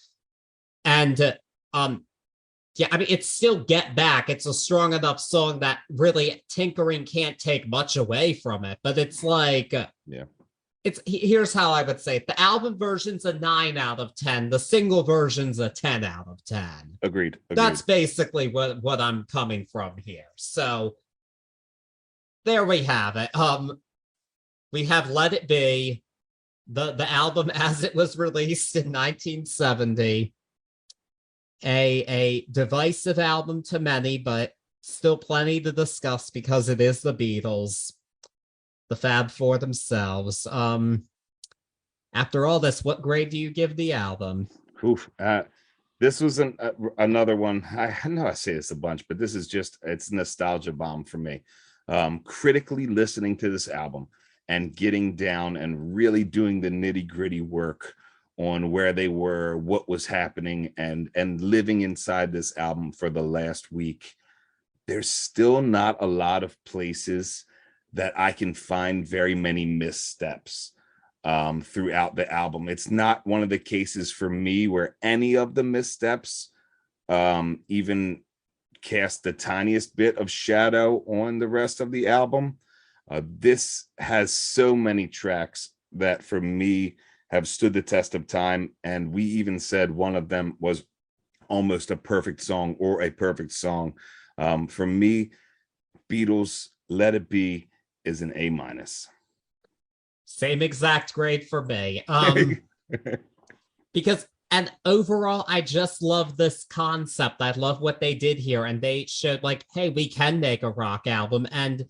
And yeah, I mean, it's still Get Back. It's a strong enough song that really tinkering can't take much away from it. But it's like, yeah. Here's how I would say it. The album version's a 9 out of 10. The single version's a 10 out of 10. Agreed. That's basically what I'm coming from here. So there we have it. We have Let It Be, the album as it was released in 1970. A divisive album to many, but still plenty to discuss because it is the Beatles. The Fab Four themselves. After all this, what grade do you give the album? Oof, this was another one. I know I say this a bunch, but this is it's nostalgia bomb for me. Critically listening to this album and getting down and really doing the nitty-gritty work on where they were, what was happening, and living inside this album for the last week. There's still not a lot of places that I can find very many missteps throughout the album. It's not one of the cases for me where any of the missteps even cast the tiniest bit of shadow on the rest of the album. This has so many tracks that for me have stood the test of time. And we even said one of them was almost a perfect song or a perfect song. For me, Beatles Let It Be is an A-. Same exact grade for me. Because, and overall, I just love this concept. I love what they did here. And they showed like, hey, we can make a rock album. And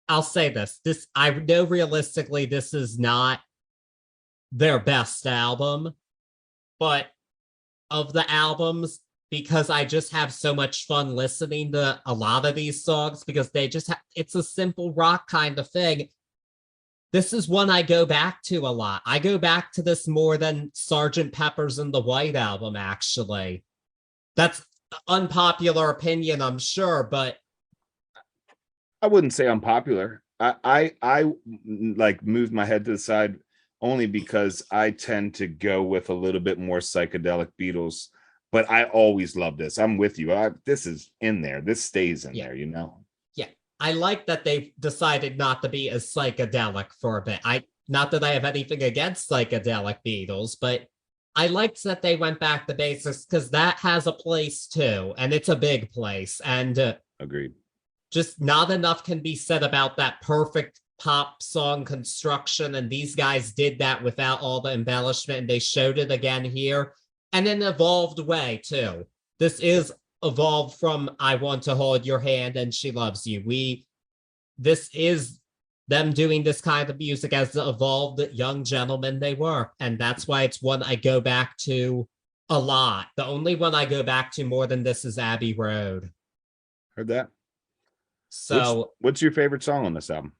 I'll say this, I know realistically, this is not their best album, but of the albums, because I just have so much fun listening to a lot of these songs, because they just it's a simple rock kind of thing. This is one I go back to a lot. I go back to this more than Sgt. Pepper's and the White Album, actually. That's unpopular opinion, I'm sure, but I wouldn't say unpopular. I like moved my head to the side only because I tend to go with a little bit more psychedelic Beatles, but I always love this. I'm with you. This is in there. This stays in there, you know? Yeah. I like that they've decided not to be as psychedelic for a bit. Not that I have anything against psychedelic Beatles, but I liked that they went back to basics, because that has a place too, and it's a big place. And agreed. Just not enough can be said about that perfect pop song construction, and these guys did that without all the embellishment, and they showed it again here, and in an evolved way too. This is evolved from I Want to Hold Your Hand and She Loves You. This is them doing this kind of music as the evolved young gentlemen they were, and that's why it's one I go back to a lot. The only one I go back to more than this is Abbey Road. Heard that. So what's your favorite song on this album?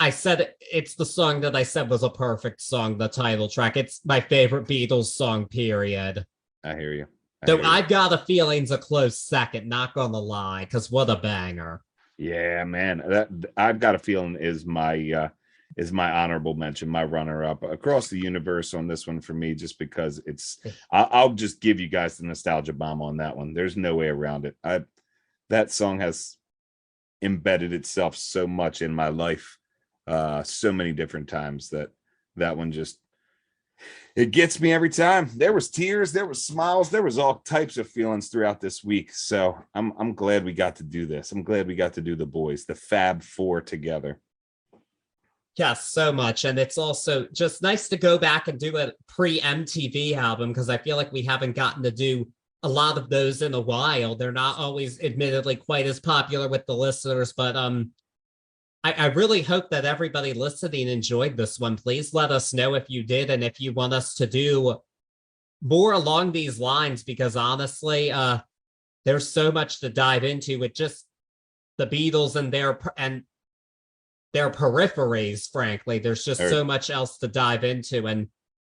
I said it's the song that I said was a perfect song, the title track. It's my favorite Beatles song, period. I hear you. Though I've Got a Feeling's a close second, not gonna lie, because what a banger. Yeah, man. That I've Got a Feeling is my honorable mention, my runner-up across the universe on this one for me, just because I'll just give you guys the nostalgia bomb on that one. There's no way around it. That song has embedded itself so much in my life, so many different times that one just, it gets me every time. There was tears, there was smiles, there was all types of feelings throughout this week. So I'm glad we got to do this. I'm glad we got to do the boys, the Fab Four together. Yes, so much. And it's also just nice to go back and do a pre-MTV album, because I feel like we haven't gotten to do a lot of those in a while. They're not always admittedly quite as popular with the listeners, but I really hope that everybody listening enjoyed this one. Please let us know if you did, and if you want us to do more along these lines, because honestly, there's so much to dive into with just the Beatles and their peripheries, frankly. There's just so much else to dive into, and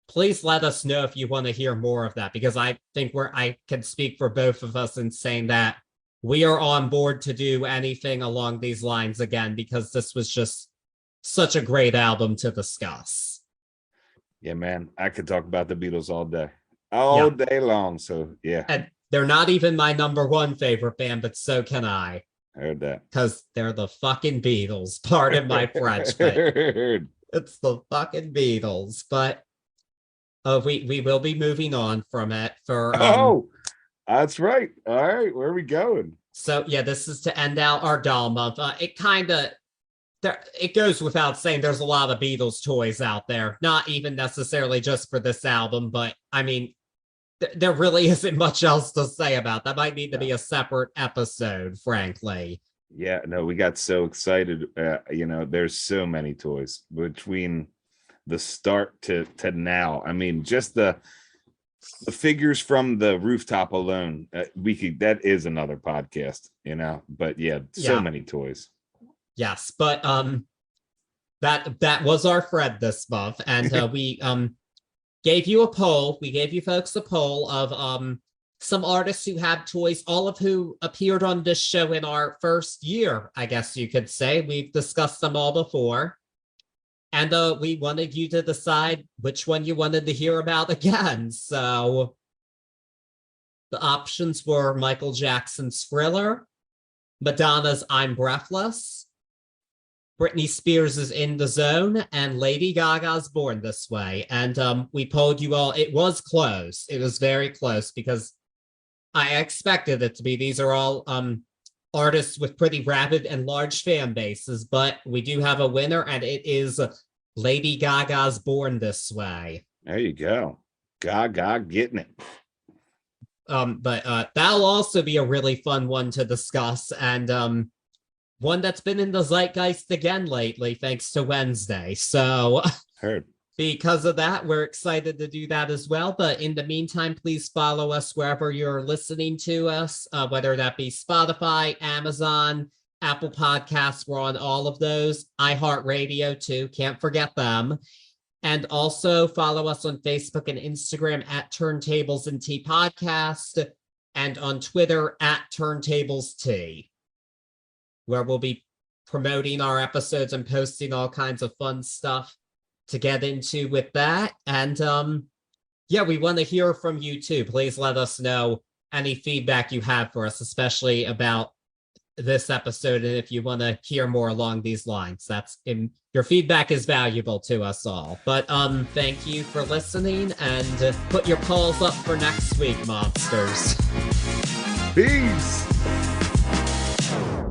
please let us know if you want to hear more of that, because I think I can speak for both of us in saying that we are on board to do anything along these lines again, because this was just such a great album to discuss. Yeah, man, I could talk about the Beatles all day long. So yeah, and they're not even my number one favorite band, but so can I. Heard that, because they're the fucking Beatles. Pardon my French, but it's the fucking Beatles. But we will be moving on from it for that's right. All right, where are we going? So yeah, this is to end out our doll month. It goes without saying there's a lot of Beatles toys out there, not even necessarily just for this album, but I mean, there really isn't much else to say about that. Might need to be a separate episode, frankly. Yeah, no, we got so excited. There's so many toys between the start to now. I mean, just the figures from the rooftop alone, that is another podcast, but so many toys. Yes, but that was our thread this month, and we gave you a poll. We gave you folks a poll of some artists who had toys, all of who appeared on this show in our first year, I guess you could say. We've discussed them all before. And we wanted you to decide which one you wanted to hear about again. So the options were Michael Jackson's Thriller, Madonna's I'm Breathless, Britney Spears is In the Zone, and Lady Gaga's Born This Way. And we told you all it was close. It was very close because I expected it to be. These are all artists with pretty rabid and large fan bases, but we do have a winner, and it is Lady Gaga's Born This Way. There you go. Gaga getting it. But that'll also be a really fun one to discuss, and one that's been in the zeitgeist again lately, thanks to Wednesday. So Heard. Because of that, we're excited to do that as well. But in the meantime, please follow us wherever you're listening to us, whether that be Spotify, Amazon, Apple Podcasts. We're on all of those. iHeartRadio too. Can't forget them. And also follow us on Facebook and Instagram at Turntables and Tea Podcast, and on Twitter at Turntables Tea, where we'll be promoting our episodes and posting all kinds of fun stuff to get into with that. And yeah, we want to hear from you too. Please let us know any feedback you have for us, especially about this episode, and if you want to hear more along these lines. Your feedback is valuable to us all. But thank you for listening, and put your polls up for next week, monsters. Peace.